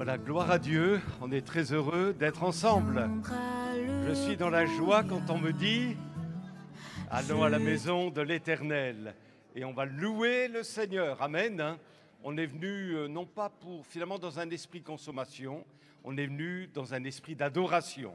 Voilà, gloire à Dieu, on est très heureux d'être ensemble. Je suis dans la joie quand on me dit « Allons à la maison de l'Éternel » et on va louer le Seigneur. Amen. On est venu non pas pour finalement dans un esprit de consommation, on est venu dans un esprit d'adoration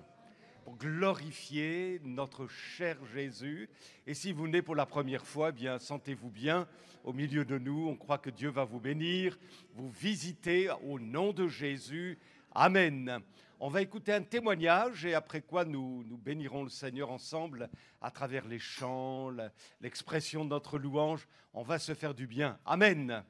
pour glorifier notre cher Jésus. Et si vous venez pour la première fois, eh bien sentez-vous bien au milieu de nous. On croit que Dieu va vous bénir, vous visiter au nom de Jésus. Amen. On va écouter un témoignage et après quoi nous bénirons le Seigneur ensemble à travers les chants, l'expression de notre louange. On va se faire du bien. Amen.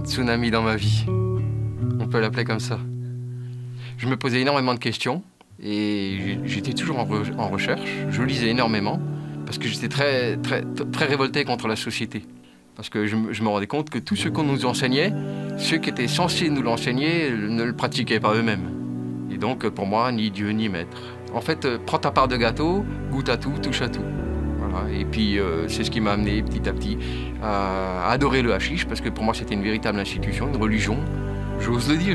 Tsunami dans ma vie, on peut l'appeler comme ça. Je me posais énormément de questions et j'étais toujours en recherche. Je lisais énormément parce que j'étais très révolté contre la société. Parce que je me rendais compte que tout ce qu'on nous enseignait, ceux qui étaient censés nous l'enseigner ne le pratiquaient pas eux-mêmes. Et donc pour moi, ni Dieu ni maître. En fait, prends ta part de gâteau, goûte à tout, touche à tout. Et puis c'est ce qui m'a amené petit à petit à adorer le hashish parce que pour moi c'était une véritable institution, une religion. J'ose le dire,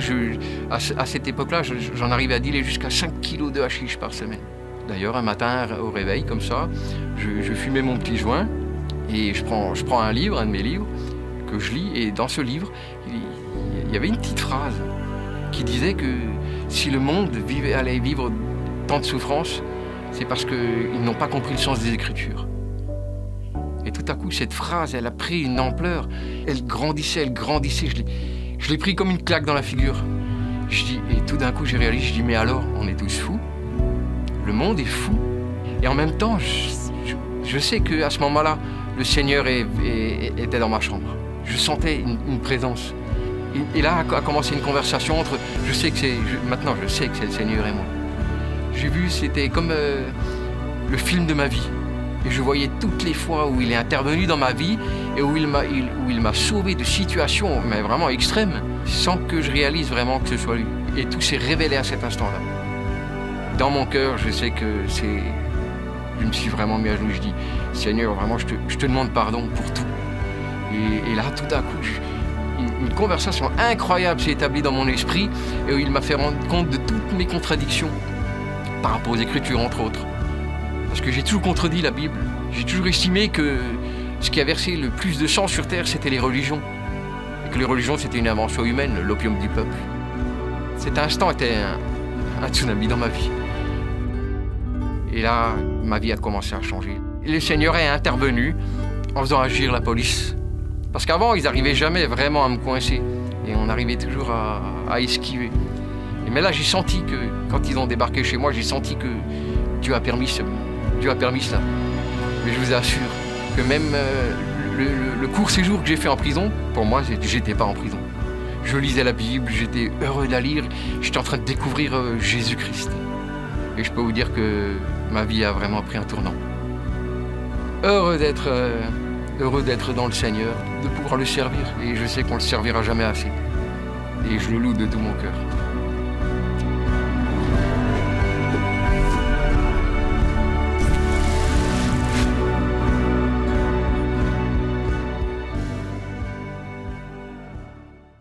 à cette époque-là, j'en arrivais à dealer jusqu'à 5 kilos de hashish par semaine. D'ailleurs, un matin au réveil comme ça, je fumais mon petit joint et je prends un livre, un de mes livres, que je lis et dans ce livre, il y avait une petite phrase qui disait que si le monde allait vivre tant de souffrances, c'est parce qu'ils n'ont pas compris le sens des Écritures. Et tout à coup, cette phrase, elle a pris une ampleur. Elle grandissait. Je l'ai pris comme une claque dans la figure. Et tout d'un coup, j'ai réalisé, mais alors, on est tous fous. Le monde est fou. Et en même temps, je sais qu'à ce moment-là, le Seigneur était dans ma chambre. Je sentais une présence. Et là a commencé une conversation entre... Maintenant, je sais que c'est le Seigneur et moi. J'ai vu, c'était comme le film de ma vie. Et je voyais toutes les fois où il est intervenu dans ma vie et où il m'a sauvé de situations, mais vraiment extrêmes, sans que je réalise vraiment que ce soit lui. Et tout s'est révélé à cet instant-là. Dans mon cœur, je sais que je me suis vraiment mis à genoux. Je dis, Seigneur, vraiment, je te demande pardon pour tout. Et là, tout à coup, une conversation incroyable s'est établie dans mon esprit et où il m'a fait rendre compte de toutes mes contradictions par rapport aux Écritures, entre autres. Parce que j'ai toujours contredit la Bible. J'ai toujours estimé que ce qui a versé le plus de sang sur terre, c'était les religions. Et que les religions, c'était une invention humaine, l'opium du peuple. Cet instant était un tsunami dans ma vie. Et là, ma vie a commencé à changer. Et le Seigneur est intervenu en faisant agir la police. Parce qu'avant, ils n'arrivaient jamais vraiment à me coincer. Et on arrivait toujours à esquiver. Mais là, j'ai senti que, quand ils ont débarqué chez moi, j'ai senti que Dieu a permis cela. Mais je vous assure que même le court séjour que j'ai fait en prison, pour moi, j'étais pas en prison. Je lisais la Bible, j'étais heureux de la lire, j'étais en train de découvrir Jésus-Christ. Et je peux vous dire que ma vie a vraiment pris un tournant. Heureux d'être dans le Seigneur, de pouvoir le servir. Et je sais qu'on le servira jamais assez. Et je le loue de tout mon cœur.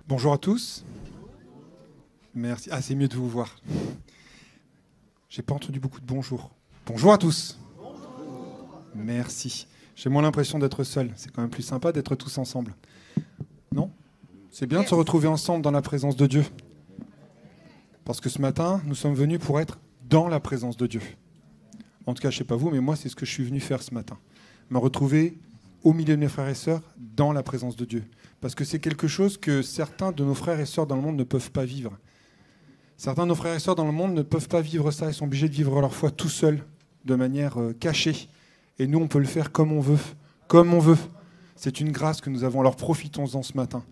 Bonjour à tous. Merci. Ah, c'est mieux de vous voir. J'ai pas entendu beaucoup de bonjour. Bonjour à tous. Merci. J'ai moins l'impression d'être seul. C'est quand même plus sympa d'être tous ensemble. Non ? C'est bien de se retrouver ensemble dans la présence de Dieu. Parce que ce matin, nous sommes venus pour être dans la présence de Dieu. En tout cas, je sais pas vous, mais moi, c'est ce que je suis venu faire ce matin. Me retrouver au milieu de mes frères et sœurs dans la présence de Dieu. Parce que c'est quelque chose que certains de nos frères et sœurs dans le monde ne peuvent pas vivre. Certains de nos frères et sœurs dans le monde ne peuvent pas vivre ça. Ils sont obligés de vivre leur foi tout seuls, de manière cachée. Et nous, on peut le faire comme on veut. Comme on veut. C'est une grâce que nous avons. Alors profitons-en ce matin.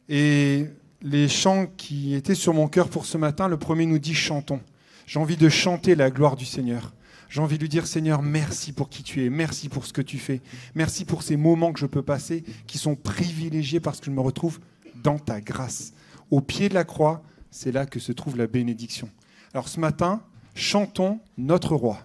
Et les chants qui étaient sur mon cœur pour ce matin, le premier nous dit « Chantons ». J'ai envie de chanter la gloire du Seigneur. J'ai envie de lui dire, Seigneur, merci pour qui tu es, merci pour ce que tu fais, merci pour ces moments que je peux passer qui sont privilégiés parce que je me retrouve dans ta grâce. Au pied de la croix, c'est là que se trouve la bénédiction. Alors ce matin, chantons notre roi.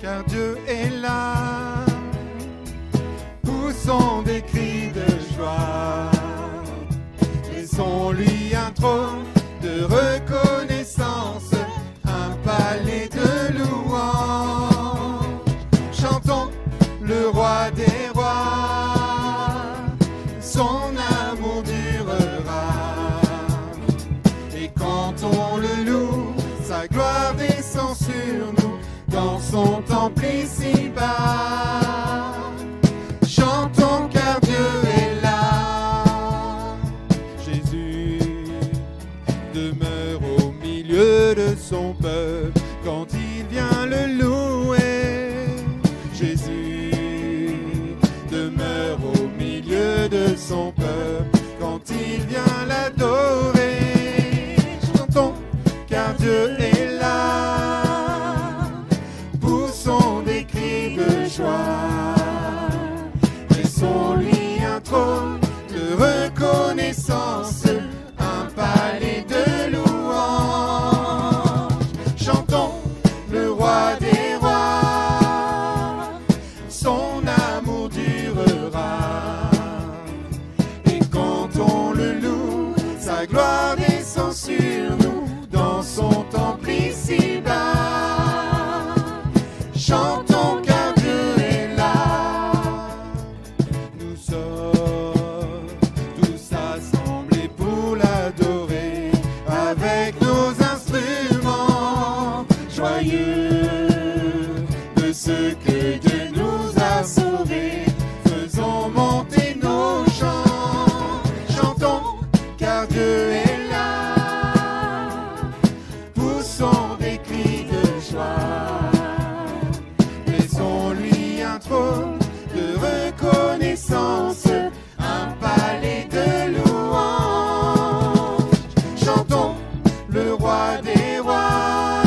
Car Dieu est là, poussons des cris de joie. Laissons-lui un trône de reconnaissance, un palais de louange. Chantons le roi des rois, son amour durera. Et quand on le loue, sa gloire descend sur nous. Dans son temple ici-bas, chantons car Dieu est là. Jésus demeure au milieu de son peuple quand il vient le louer. Jésus demeure au milieu de son peuple quand il vient l'adorer. Chantons car Dieu est là. Des cris de joie, laissons-lui un trône de reconnaissance, un palais de louange. Chantons le roi des rois, son amour durera. Et quand on le loue, sa gloire descend sur nous dans son temple ici-bas. Chantons car Dieu est là. Nous sommes tous assemblés pour l'adorer avec nos instruments joyeux de ce que Dieu nous a sauvés. Faisons monter nos chants. Chantons car Dieu est là. Poussons des cris de joie. Laissons-lui un trône de reconnaissance, un palais de louange. Chantons le roi des rois,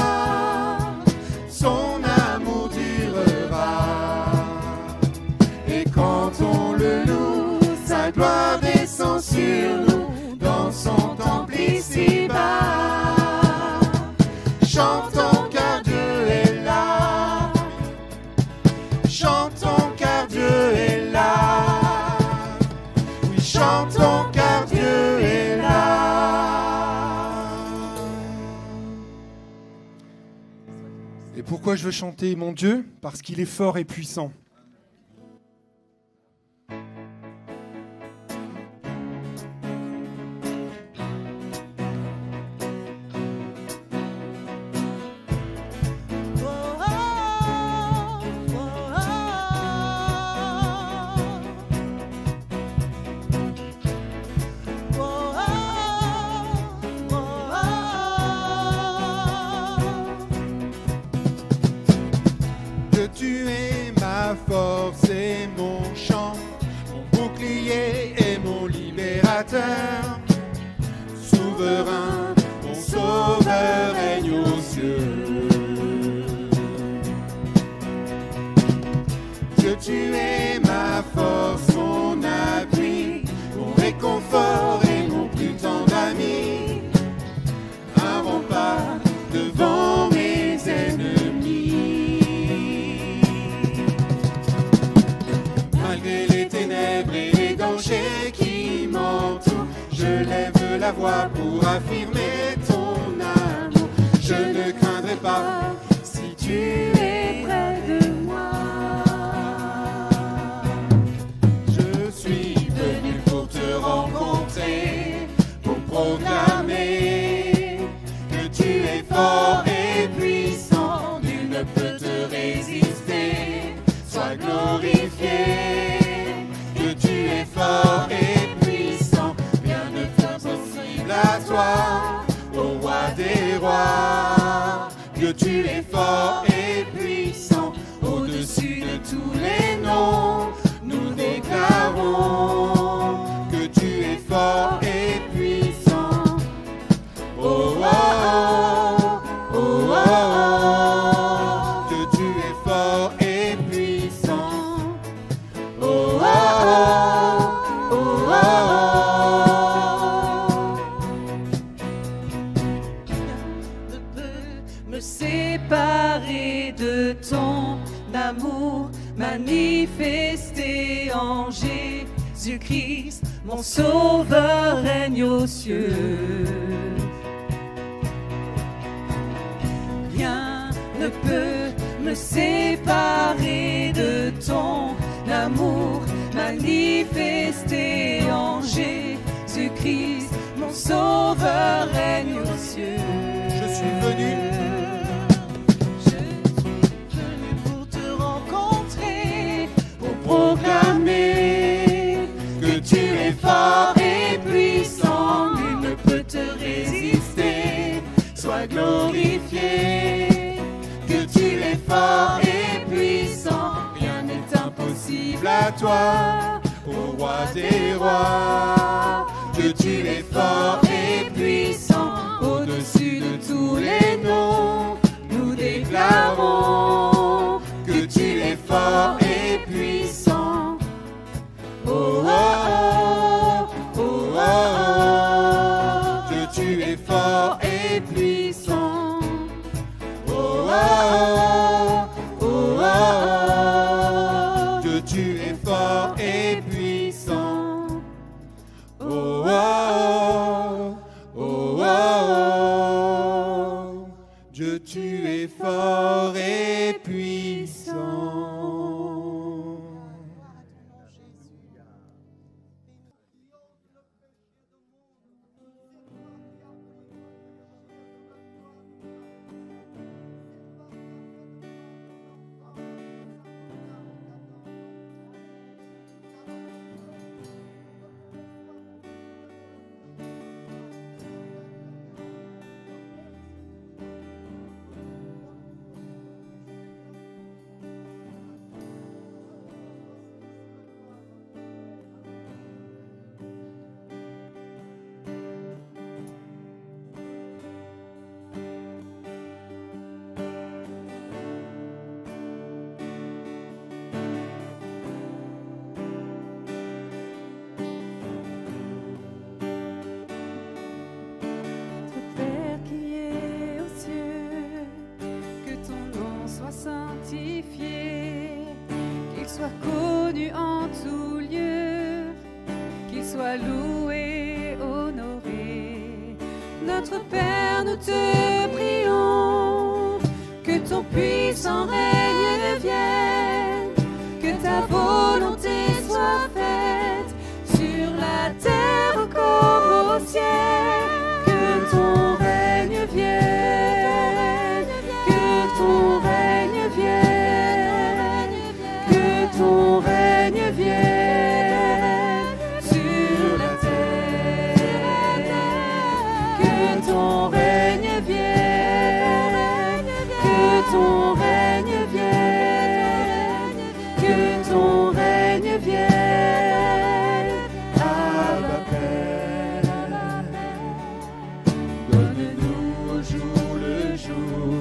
son amour durera. Et quand on le loue, sa gloire descend sur nous dans son temple ici-bas. Chantons car Dieu est là. Chantons car Dieu est là. Oui, chantons car Dieu est là. Et pourquoi je veux chanter mon Dieu? Parce qu'il est fort et puissant. Tu es ma force et mon chant, mon bouclier et mon libérateur. Souverain, mon sauveur règne aux cieux. Dieu, tu es ma force, mon appui, mon réconfort et mon plus tendre ami. Un rempart devant mes ennemis. Malgré les ténèbres et les dangers qui m'entourent, je lève la voix pour affirmer ton amour. Je ne craindrai pas si tu es près de moi. Je suis venu pour te rencontrer, pour proclamer que tu es fort et puissant, nul ne peut te résister. Sois glorifié, que tu es fort et puissant, rien ne t'est possible à toi, ô roi des rois. Que tu es fort et Jésus-Christ, mon sauveur règne aux cieux. Rien ne peut me séparer de ton amour manifesté en Jésus-Christ, mon sauveur règne aux cieux. Je suis venu pour te rencontrer, pour proclamer que tu es fort et puissant, nul ne peut te résister. Sois glorifié, que tu es fort et puissant, rien n'est impossible à toi, ô roi des rois. Que tu es fort et puissant, au-dessus de tous les noms, nous déclarons que tu es fort et puissant. Oh, oh, oh, oh, oh, que tu es fort et puissant. Oh, oh, oh, oh, oh, que tu es fort et puissant. Oh, oh, oh, oh, oh, Dieu, tu es fort et puissant. Qu'il soit connu en tout lieu, qu'il soit loué, honoré. Notre Père, nous te prions, que ton puissant règne vienne, que ta volonté soit faite sur la terre comme au ciel, que ton règne vienne, que ton règne vienne, que ton règne vienne sur la terre, que ton règne vienne, que ton règne vienne, que ton règne vienne, Abba Père. Donne-nous au jour le jour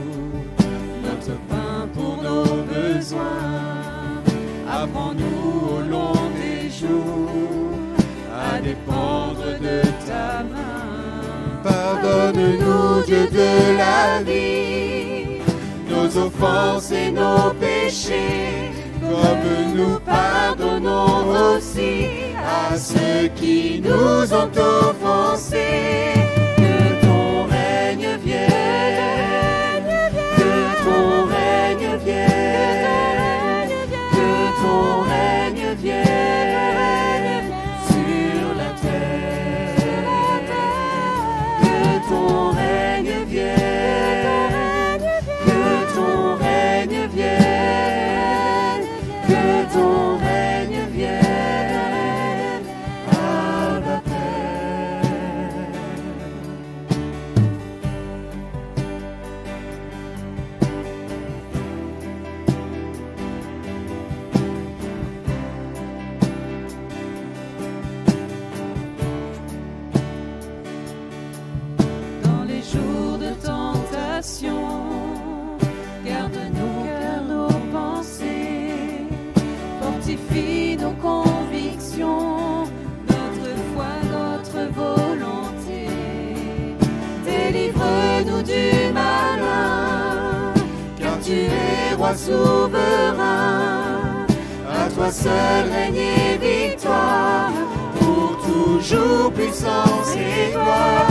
notre pain pour nos besoins. Apprends-nous au long des jours à dépendre de ta main. Pardonne-nous, Dieu de la vie, nos offenses et nos péchés, comme nous pardonnons aussi à ceux qui nous ont offensés. Que ton règne vienne, que ton règne vienne, que ton règne vienne sur la terre, que ton règne vienne, que ton règne vienne, que ton règne vienne, Abba Père. Dans les jours de tentation, garde nos cœurs, nos pensées, fortifie nos convictions, notre foi, notre volonté. Délivre-nous du malin, car tu es roi souverain. À toi seul règne et victoire, pour toujours puissance et gloire.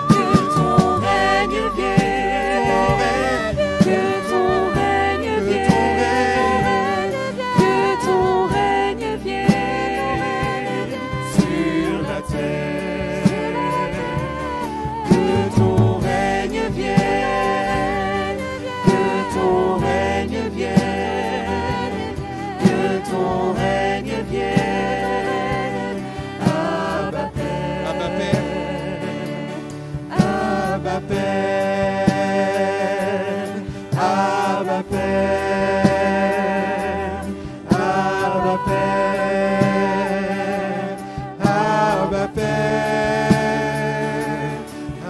Que ton règne vienne, que ton règne vienne, que ton règne vienne sur la terre. Que ton règne vienne, que ton règne vienne, que ton règne vienne. Abba Père, Abba Père, Abba Père, Abba Père, Abba Père, Abba Père,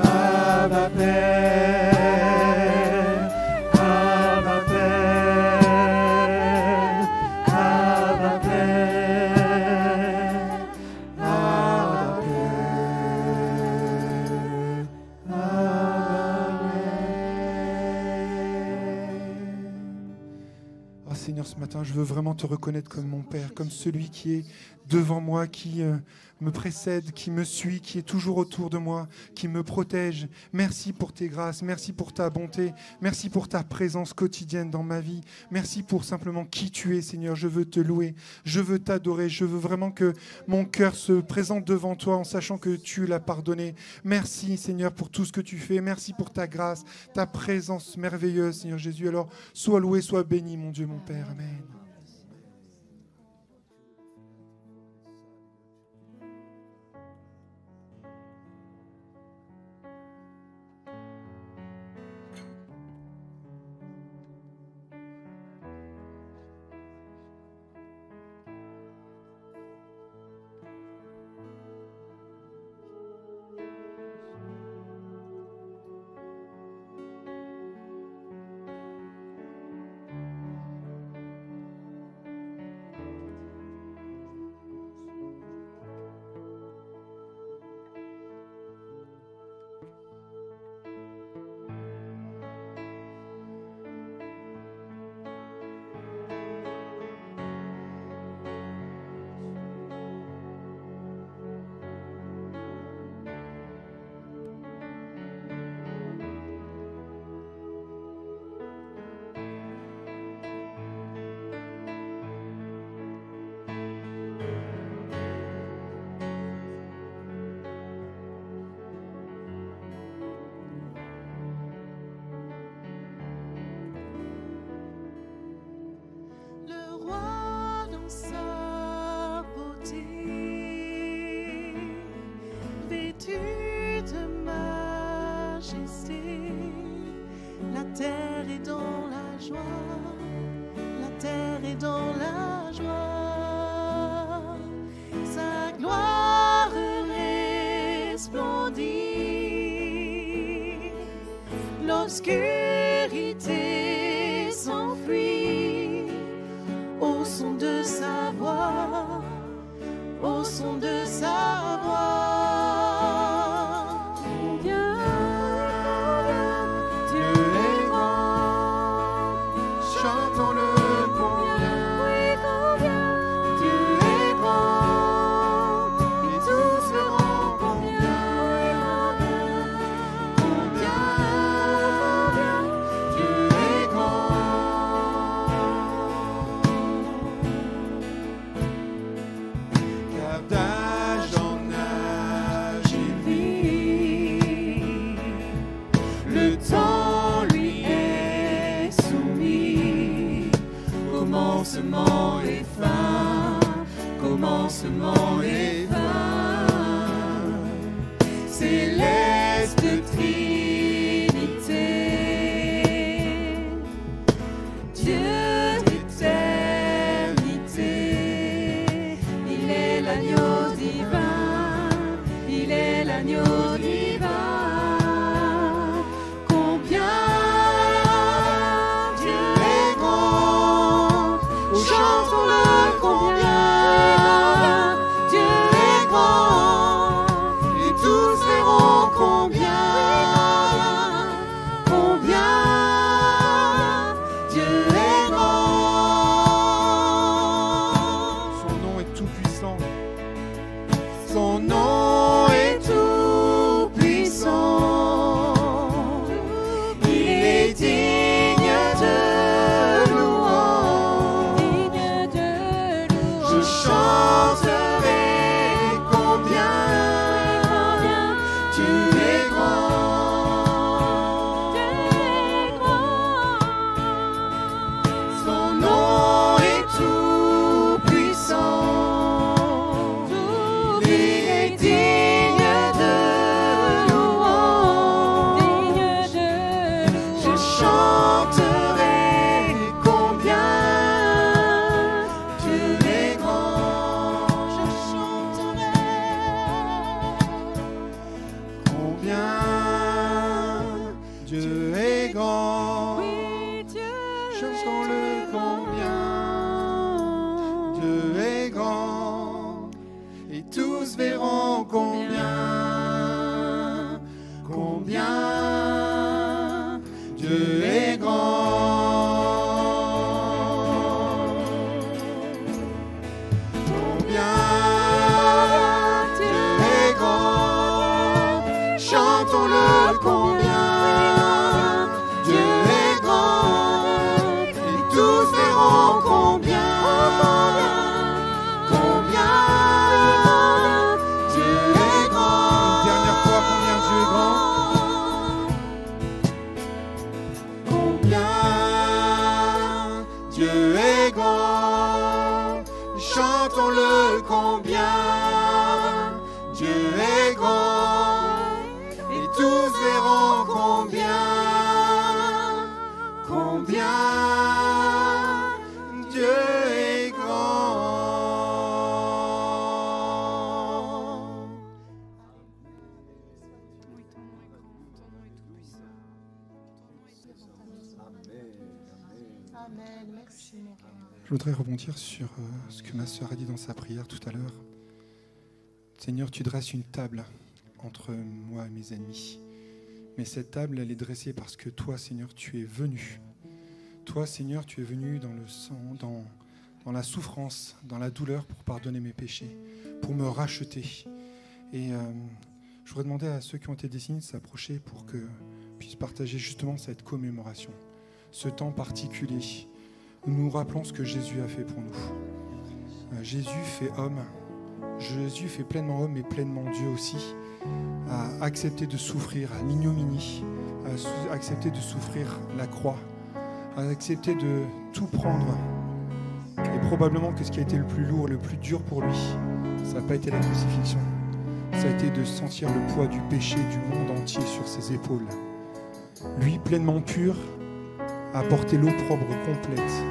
Abba Père, Abba Père, Abba Père, Abba oh Seigneur, ce matin, je veux vraiment te reconnaître comme mon Père, comme celui qui est devant moi, qui me précède, qui me suit, qui est toujours autour de moi, qui me protège. Merci pour tes grâces, merci pour ta bonté, merci pour ta présence quotidienne dans ma vie. Merci pour simplement qui tu es, Seigneur. Je veux te louer, je veux t'adorer, je veux vraiment que mon cœur se présente devant toi en sachant que tu l'as pardonné. Merci, Seigneur, pour tout ce que tu fais. Merci pour ta grâce, ta présence merveilleuse, Seigneur Jésus. Alors, sois loué, sois béni, mon Dieu, mon Père. Amen. La terre est dans la joie, la terre est dans la joie. Sa gloire resplendit. L'obscurité s'enfuit au son de sa voix, au son de sa voix. Commencement et fin, commencement et fin, céleste Trinité, Dieu d'éternité, il est l'agneau divin, il est l'agneau divin. chantons-le combien Dieu est grand, et tous verront combien Dieu est grand. Une dernière fois, combien Dieu est grand? Dieu est grand, chantons-le combien Dieu est grand, et tous verront combien Dieu est grand. Amen. Merci, mon Père. Je voudrais rebondir sur ce que ma sœur a dit dans sa prière tout à l'heure. Seigneur, tu dresses une table entre moi et mes ennemis. Mais cette table, elle est dressée parce que toi, Seigneur, tu es venu. Toi, Seigneur, tu es venu dans le sang, dans la souffrance, dans la douleur pour pardonner mes péchés, pour me racheter. Et je voudrais demander à ceux qui ont été désignés de s'approcher pour que puissent partager justement cette commémoration, ce temps particulier où nous nous rappelons ce que Jésus a fait pour nous. Jésus fait homme, Jésus fait pleinement homme et pleinement Dieu aussi, a accepté de souffrir à l'ignominie, a accepté de souffrir la croix, a accepté de tout prendre. Et probablement que ce qui a été le plus lourd, le plus dur pour lui, ça n'a pas été la crucifixion, ça a été de sentir le poids du péché du monde entier sur ses épaules. Lui, pleinement pur, a porté l'opprobre complète.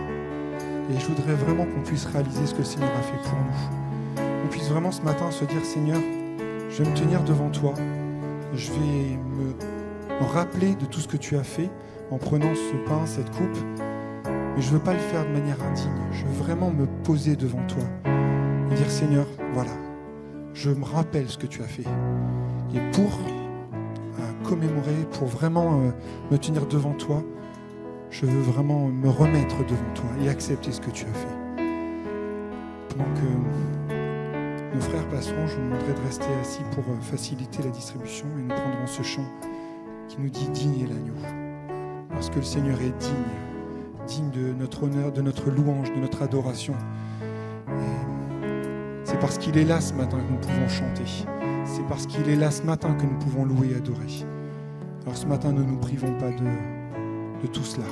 Et je voudrais vraiment qu'on puisse réaliser ce que le Seigneur a fait pour nous. Qu'on puisse vraiment ce matin se dire, Seigneur, je vais me tenir devant toi, je vais me rappeler de tout ce que tu as fait en prenant ce pain, cette coupe, mais je ne veux pas le faire de manière indigne. Je veux vraiment me poser devant toi et dire, Seigneur, voilà, je me rappelle ce que tu as fait. Et pour commémorer, pour vraiment me tenir devant toi, je veux vraiment me remettre devant toi et accepter ce que tu as fait. Pendant que nos frères passeront, je vous demanderai de rester assis pour faciliter la distribution et nous prendrons ce chant qui nous dit « Digne est l'agneau ». Parce que le Seigneur est digne de notre honneur, de notre louange, de notre adoration. Et c'est parce qu'il est là ce matin que nous pouvons chanter. C'est parce qu'il est là ce matin que nous pouvons louer et adorer. Alors ce matin, ne nous privons pas de tout cela.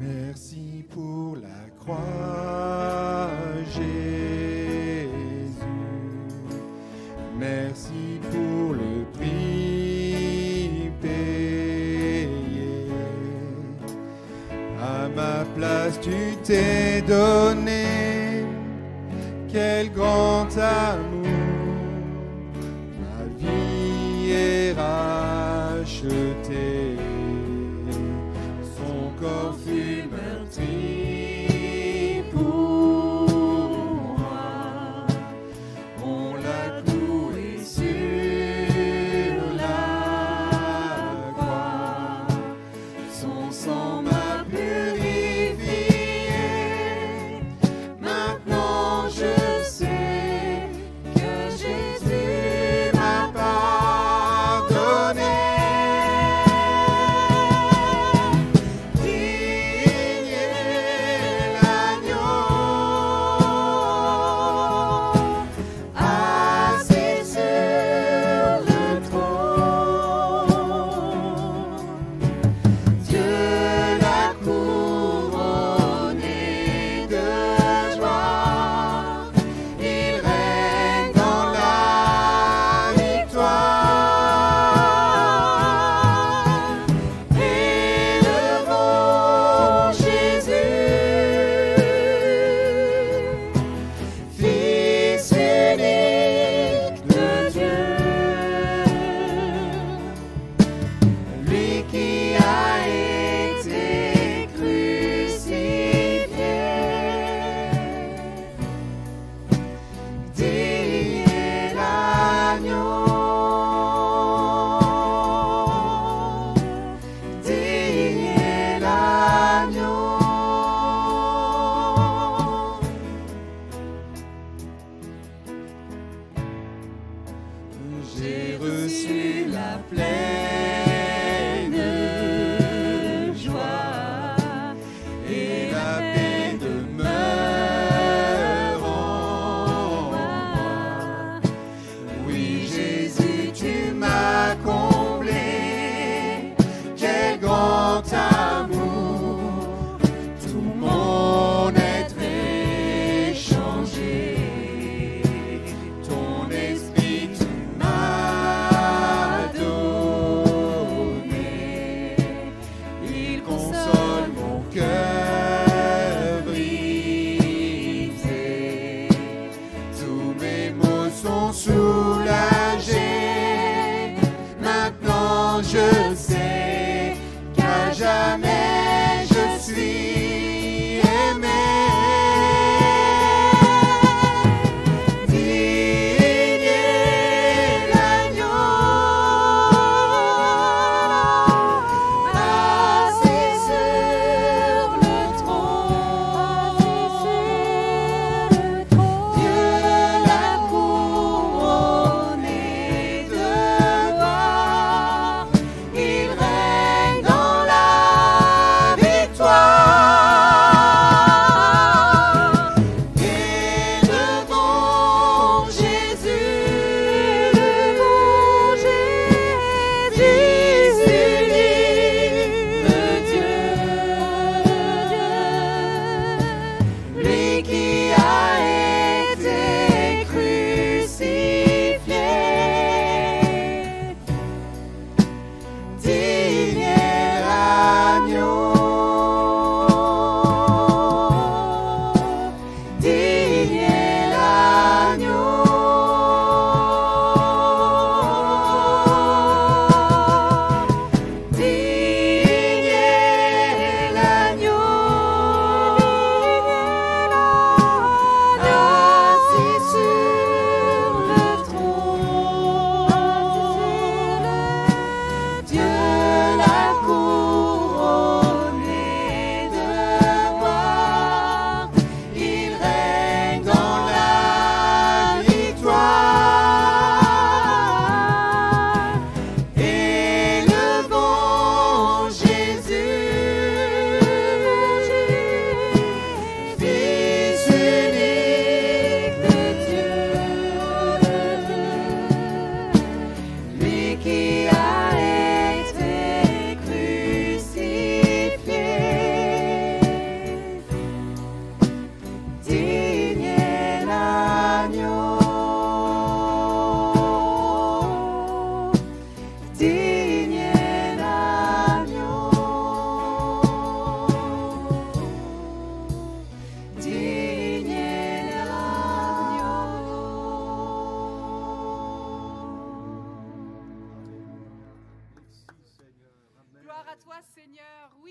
Merci pour la croix, Jésus. Merci pour le prix payé. À ma place, tu t'es donné. Quel grand amour. Ma vie est rachetée. Son corps fut meurtri pour moi. On l'a cloué sur la croix. Son sang m'a purifié. Maintenant je sais que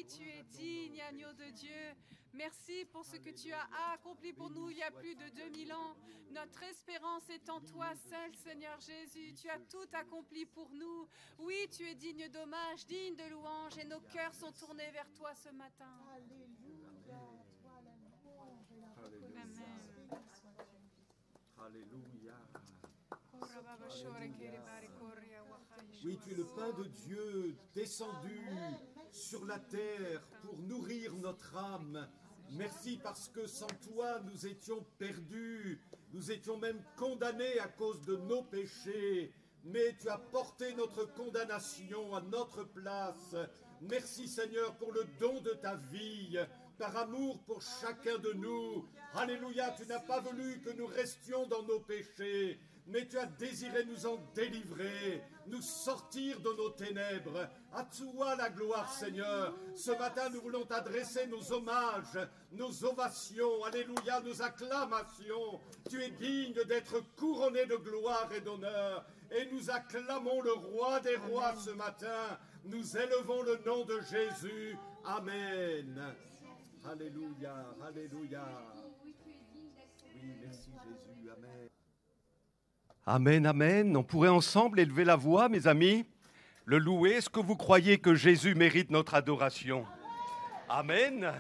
Oui, tu es digne, agneau de Dieu. Merci pour ce que tu as accompli pour nous il y a plus de 2000 ans. Notre espérance est en toi seul, Seigneur Jésus. Tu as tout accompli pour nous. Oui, tu es digne d'hommage, digne de louange, et nos cœurs sont tournés vers toi ce matin. Alléluia. Toi la louange et la reconnaissance. Alléluia. Oui, tu es le pain de Dieu descendu sur la terre pour nourrir notre âme. Merci parce que sans toi, nous étions perdus. Nous étions même condamnés à cause de nos péchés. Mais tu as porté notre condamnation à notre place. Merci Seigneur pour le don de ta vie, par amour pour chacun de nous. Alléluia, tu n'as pas voulu que nous restions dans nos péchés, mais tu as désiré nous en délivrer, nous sortir de nos ténèbres. À toi la gloire, Seigneur. Ce matin, nous voulons t'adresser nos hommages, nos ovations, alléluia, nos acclamations. Tu es digne d'être couronné de gloire et d'honneur. Et nous acclamons le roi des rois ce matin. Nous élevons le nom de Jésus. Amen. Alléluia, alléluia. Oui, merci Jésus, amen. Amen, amen. On pourrait ensemble élever la voix, mes amis, le louer. Est-ce que vous croyez que Jésus mérite notre adoration? Amen.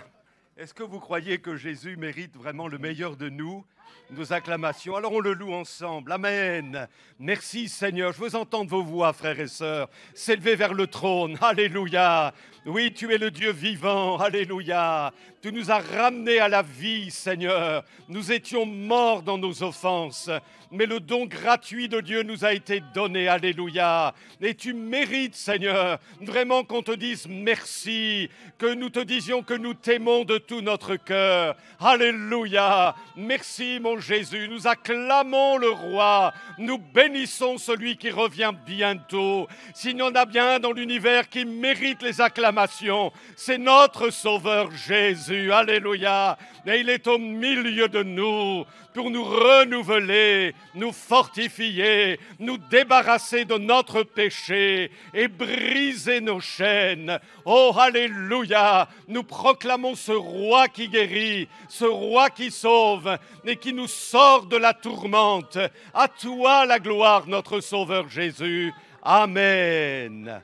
Est-ce que vous croyez que Jésus mérite vraiment le meilleur de nous, nos acclamations? Alors on le loue ensemble. Amen. Merci Seigneur. Je veux entendre vos voix, frères et sœurs, s'élever vers le trône. Alléluia. Oui, tu es le Dieu vivant. Alléluia. Tu nous as ramenés à la vie, Seigneur. Nous étions morts dans nos offenses, mais le don gratuit de Dieu nous a été donné. Alléluia. Et tu mérites, Seigneur, vraiment qu'on te dise merci, que nous te disions que nous t'aimons de tout notre cœur. Alléluia. Merci, mon Jésus. Nous acclamons le roi. Nous bénissons celui qui revient bientôt. S'il y en a bien dans l'univers qui mérite les acclamations, c'est notre Sauveur Jésus. Alléluia. Et il est au milieu de nous pour nous renouveler, nous fortifier, nous débarrasser de notre péché et briser nos chaînes. Oh, alléluia. Nous proclamons ce roi qui guérit, ce roi qui sauve et qui nous sort de la tourmente. À toi la gloire, notre Sauveur Jésus. Amen.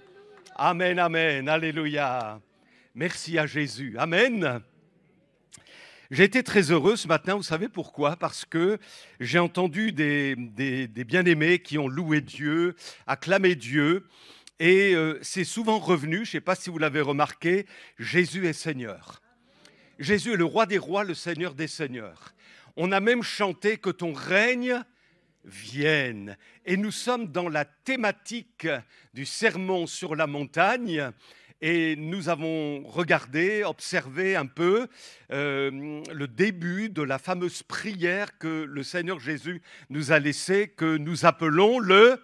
Amen, amen. Alléluia. Merci à Jésus. Amen. J'ai été très heureux ce matin, vous savez pourquoi? Parce que j'ai entendu des bien-aimés qui ont loué Dieu, acclamé Dieu, et c'est souvent revenu, je ne sais pas si vous l'avez remarqué, Jésus est Seigneur. Jésus est le roi des rois, le Seigneur des seigneurs. On a même chanté que ton règne vienne. Et nous sommes dans la thématique du sermon sur la montagne. Et nous avons regardé, observé un peu le début de la fameuse prière que le Seigneur Jésus nous a laissée, que nous appelons le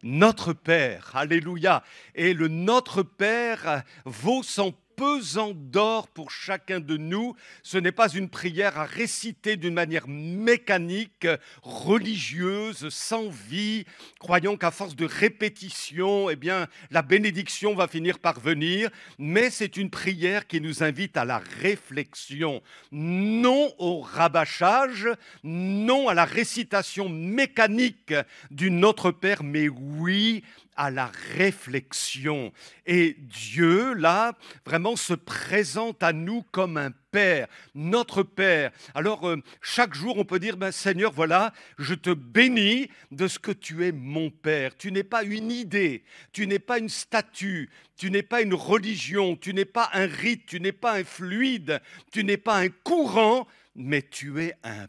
Notre Père. Alléluia. Et le Notre Père vaut son pesant d'or pour chacun de nous. Ce n'est pas une prière à réciter d'une manière mécanique, religieuse, sans vie, croyant qu'à force de répétition, eh bien, la bénédiction va finir par venir. Mais c'est une prière qui nous invite à la réflexion, non au rabâchage, non à la récitation mécanique du Notre Père, mais oui à la réflexion. Et Dieu, là, vraiment se présente à nous comme un Père, notre Père. Alors, chaque jour, on peut dire, Seigneur, voilà, je te bénis de ce que tu es mon Père. Tu n'es pas une idée, tu n'es pas une statue, tu n'es pas une religion, tu n'es pas un rite, tu n'es pas un fluide, tu n'es pas un courant, mais tu es un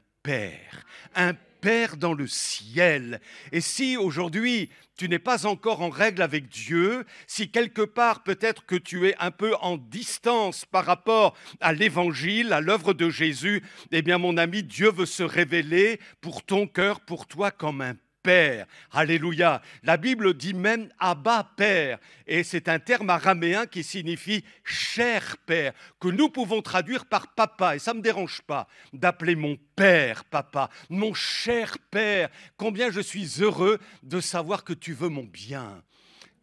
Père dans le ciel. Et si aujourd'hui, tu n'es pas encore en règle avec Dieu, si quelque part peut-être que tu es un peu en distance par rapport à l'évangile, à l'œuvre de Jésus, eh bien mon ami, Dieu veut se révéler pour ton cœur, pour toi comme un Père. Alléluia. La Bible dit même Abba Père. Et c'est un terme araméen qui signifie cher Père, que nous pouvons traduire par papa. Et ça ne me dérange pas d'appeler mon Père papa, mon cher Père. Combien je suis heureux de savoir que tu veux mon bien,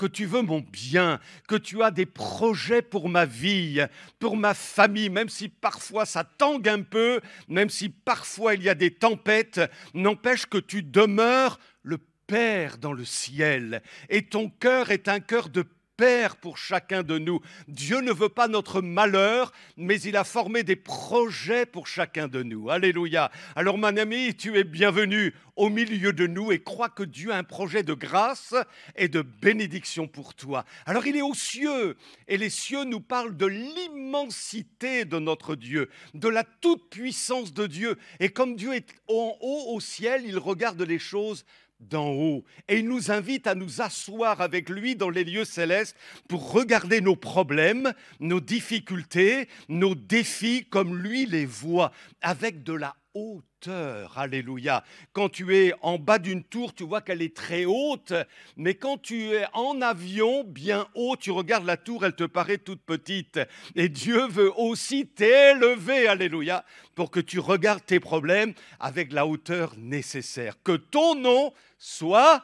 que tu veux mon bien, que tu as des projets pour ma vie, pour ma famille, même si parfois ça tangue un peu, même si parfois il y a des tempêtes, n'empêche que tu demeures le Père dans le ciel. Et ton cœur est un cœur de Père pour chacun de nous. Dieu ne veut pas notre malheur, mais il a formé des projets pour chacun de nous. Alléluia. Alors mon ami, tu es bienvenu au milieu de nous et crois que Dieu a un projet de grâce et de bénédiction pour toi. Alors il est aux cieux et les cieux nous parlent de l'immensité de notre Dieu, de la toute-puissance de Dieu. Et comme Dieu est en haut au ciel, il regarde les choses d'en haut. Et il nous invite à nous asseoir avec lui dans les lieux célestes pour regarder nos problèmes, nos difficultés, nos défis comme lui les voit, avec de la hauteur. Alléluia. Quand tu es en bas d'une tour, tu vois qu'elle est très haute, mais quand tu es en avion bien haut, tu regardes la tour, elle te paraît toute petite. Et Dieu veut aussi t'élever, alléluia, pour que tu regardes tes problèmes avec la hauteur nécessaire. Que ton nom soit...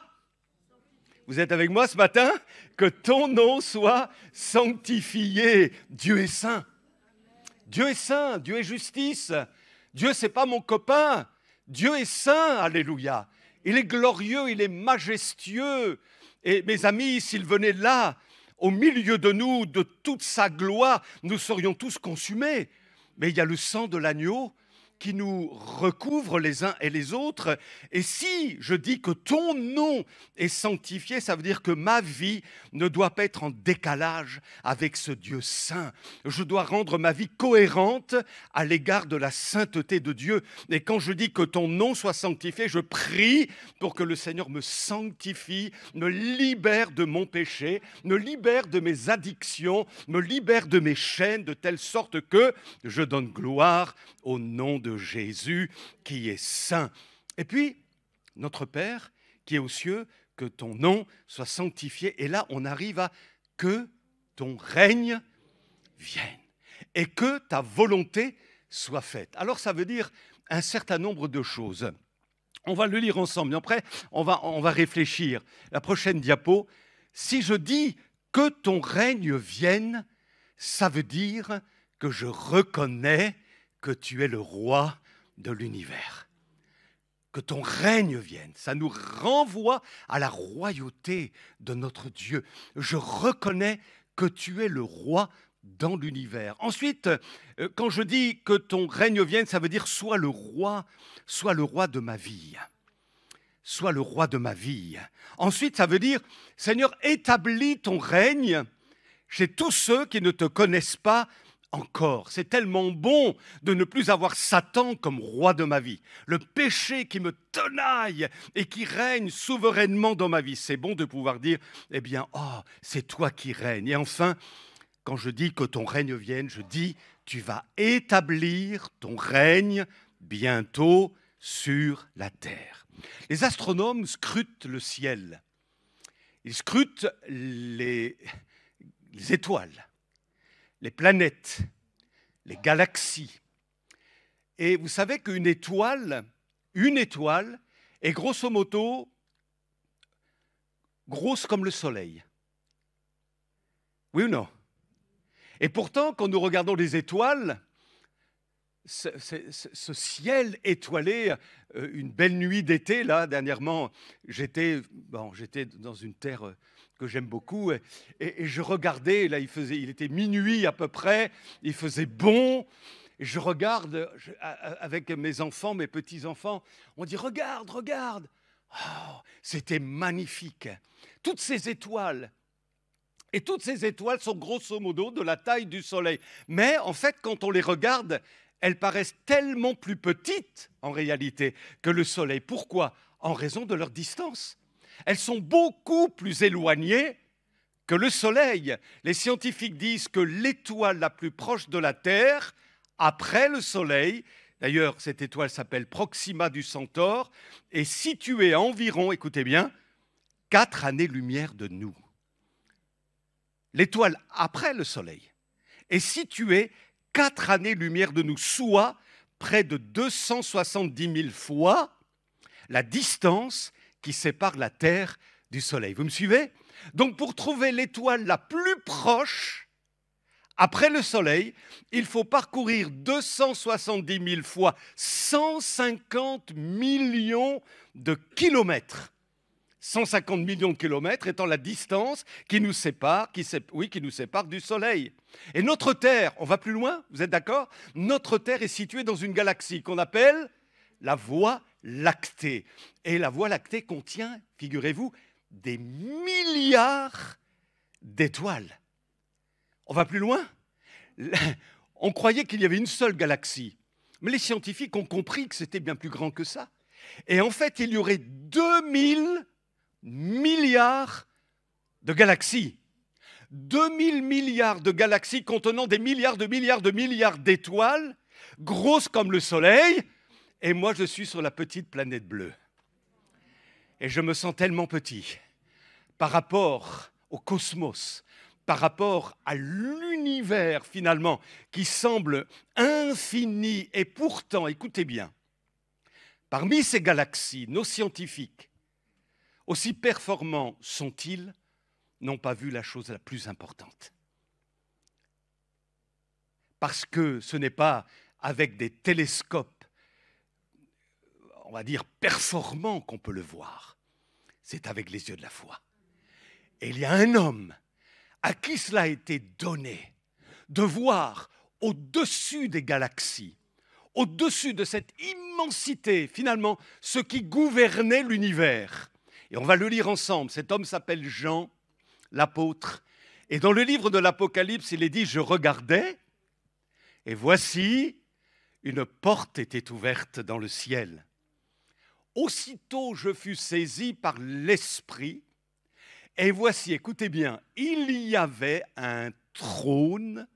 Vous êtes avec moi ce matin? Que ton nom soit sanctifié. Dieu est saint. Dieu est saint, Dieu est justice. Dieu, c'est pas mon copain. Dieu est saint, alléluia. Il est glorieux, il est majestueux. Et mes amis, s'il venait là, au milieu de nous, de toute sa gloire, nous serions tous consumés. Mais il y a le sang de l'agneau qui nous recouvre les uns et les autres. Et si je dis que ton nom est sanctifié, ça veut dire que ma vie ne doit pas être en décalage avec ce Dieu saint. Je dois rendre ma vie cohérente à l'égard de la sainteté de Dieu. Et quand je dis que ton nom soit sanctifié, je prie pour que le Seigneur me sanctifie, me libère de mon péché, me libère de mes addictions, me libère de mes chaînes, de telle sorte que je donne gloire au nom de Jésus qui est saint. Et puis, notre Père qui est aux cieux, que ton nom soit sanctifié. Et là, on arrive à que ton règne vienne et que ta volonté soit faite. Alors, ça veut dire un certain nombre de choses. On va le lire ensemble. Après, on va réfléchir. La prochaine diapo, si je dis que ton règne vienne, ça veut dire que je reconnais que tu es le roi de l'univers. Que ton règne vienne. Ça nous renvoie à la royauté de notre Dieu. Je reconnais que tu es le roi dans l'univers. Ensuite, quand je dis que ton règne vienne, ça veut dire sois le roi de ma vie. Sois le roi de ma vie. Ensuite, ça veut dire, Seigneur, établis ton règne chez tous ceux qui ne te connaissent pas encore. C'est tellement bon de ne plus avoir Satan comme roi de ma vie. Le péché qui me tenaille et qui règne souverainement dans ma vie. C'est bon de pouvoir dire, eh bien, oh, c'est toi qui règnes. Et enfin, quand je dis que ton règne vienne, je dis, tu vas établir ton règne bientôt sur la terre. Les astronomes scrutent le ciel. Ils scrutent les étoiles, les planètes, les galaxies. Et vous savez qu'une étoile est grosso modo grosse comme le soleil. Oui ou non? Et pourtant, quand nous regardons les étoiles, ce ciel étoilé, une belle nuit d'été, là, dernièrement, j'étais dans une terre que j'aime beaucoup, et je regardais, là, il était minuit à peu près, il faisait bon, et je regarde avec mes enfants, mes petits-enfants, on dit « Regarde, regarde !» Oh, c'était magnifique. Toutes ces étoiles, et toutes ces étoiles sont grosso modo de la taille du soleil. Mais en fait, quand on les regarde, elles paraissent tellement plus petites en réalité que le soleil. Pourquoi? En raison de leur distance. Elles sont beaucoup plus éloignées que le soleil. Les scientifiques disent que l'étoile la plus proche de la Terre, après le soleil, d'ailleurs cette étoile s'appelle Proxima du Centaure, est située à environ, écoutez bien, 4 années-lumière de nous. L'étoile après le soleil est située 4 années-lumière de nous, soit près de 270 000 fois la distance qui sépare la Terre du Soleil. Vous me suivez? Donc pour trouver l'étoile la plus proche, après le Soleil, il faut parcourir 270 000 fois 150 millions de kilomètres. 150 millions de kilomètres étant la distance qui nous sépare, qui nous sépare du Soleil. Et notre Terre, on va plus loin, vous êtes d'accord? Notre Terre est située dans une galaxie qu'on appelle la Voie lactée. Et la Voie lactée contient, figurez-vous, des milliards d'étoiles. On va plus loin? On croyait qu'il y avait une seule galaxie. Mais les scientifiques ont compris que c'était bien plus grand que ça. Et en fait, il y aurait 2000 milliards de galaxies. 2000 milliards de galaxies contenant des milliards d'étoiles, grosses comme le Soleil. Et moi, je suis sur la petite planète bleue. Et je me sens tellement petit par rapport au cosmos, par rapport à l'univers finalement, qui semble infini. Et pourtant, écoutez bien, parmi ces galaxies, nos scientifiques, aussi performants sont-ils, n'ont pas vu la chose la plus importante. Parce que ce n'est pas avec des télescopes, on va dire, performants qu'on peut le voir. C'est avec les yeux de la foi. Et il y a un homme à qui cela a été donné de voir au-dessus des galaxies, au-dessus de cette immensité, finalement, ce qui gouvernait l'univers. Et on va le lire ensemble. Cet homme s'appelle Jean, l'apôtre. Et dans le livre de l'Apocalypse, il est dit « Je regardais, et voici, une porte était ouverte dans le ciel. Aussitôt je fus saisi par l'Esprit, et voici, écoutez bien, il y avait un trône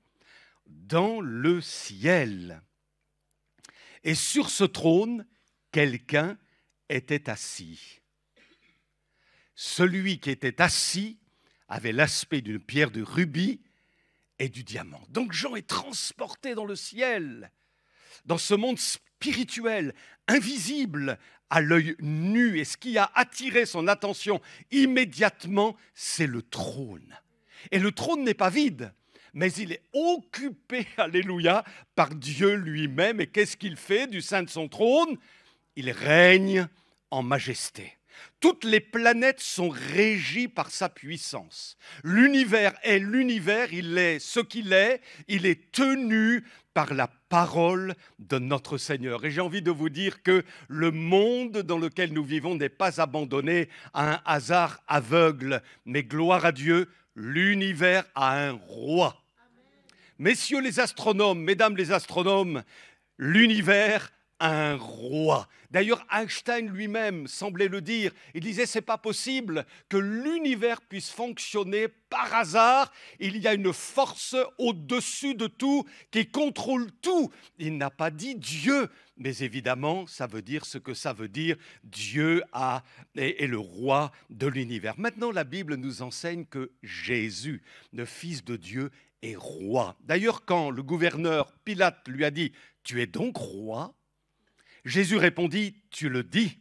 dans le ciel. Et sur ce trône, quelqu'un était assis. Celui qui était assis avait l'aspect d'une pierre de rubis et du diamant. Donc Jean est transporté dans le ciel, dans ce monde spirituel, invisible à l'œil nu. Et ce qui a attiré son attention immédiatement, c'est le trône. Et le trône n'est pas vide, mais il est occupé, alléluia, par Dieu lui-même. Et qu'est-ce qu'il fait du sein de son trône? Il règne en majesté. Toutes les planètes sont régies par sa puissance. L'univers est l'univers, il est ce qu'il est, il est tenu par la parole de notre Seigneur. Et j'ai envie de vous dire que le monde dans lequel nous vivons n'est pas abandonné à un hasard aveugle, mais gloire à Dieu, l'univers a un roi. Messieurs les astronomes, mesdames les astronomes, l'univers a un roi. D'ailleurs, Einstein lui-même semblait le dire. Il disait, c'est pas possible que l'univers puisse fonctionner par hasard. Il y a une force au-dessus de tout qui contrôle tout. Il n'a pas dit Dieu, mais évidemment, ça veut dire ce que ça veut dire. Dieu est le roi de l'univers. Maintenant, la Bible nous enseigne que Jésus, le Fils de Dieu, est roi. D'ailleurs, quand le gouverneur Pilate lui a dit « Tu es donc roi ?» Jésus répondit, tu le dis,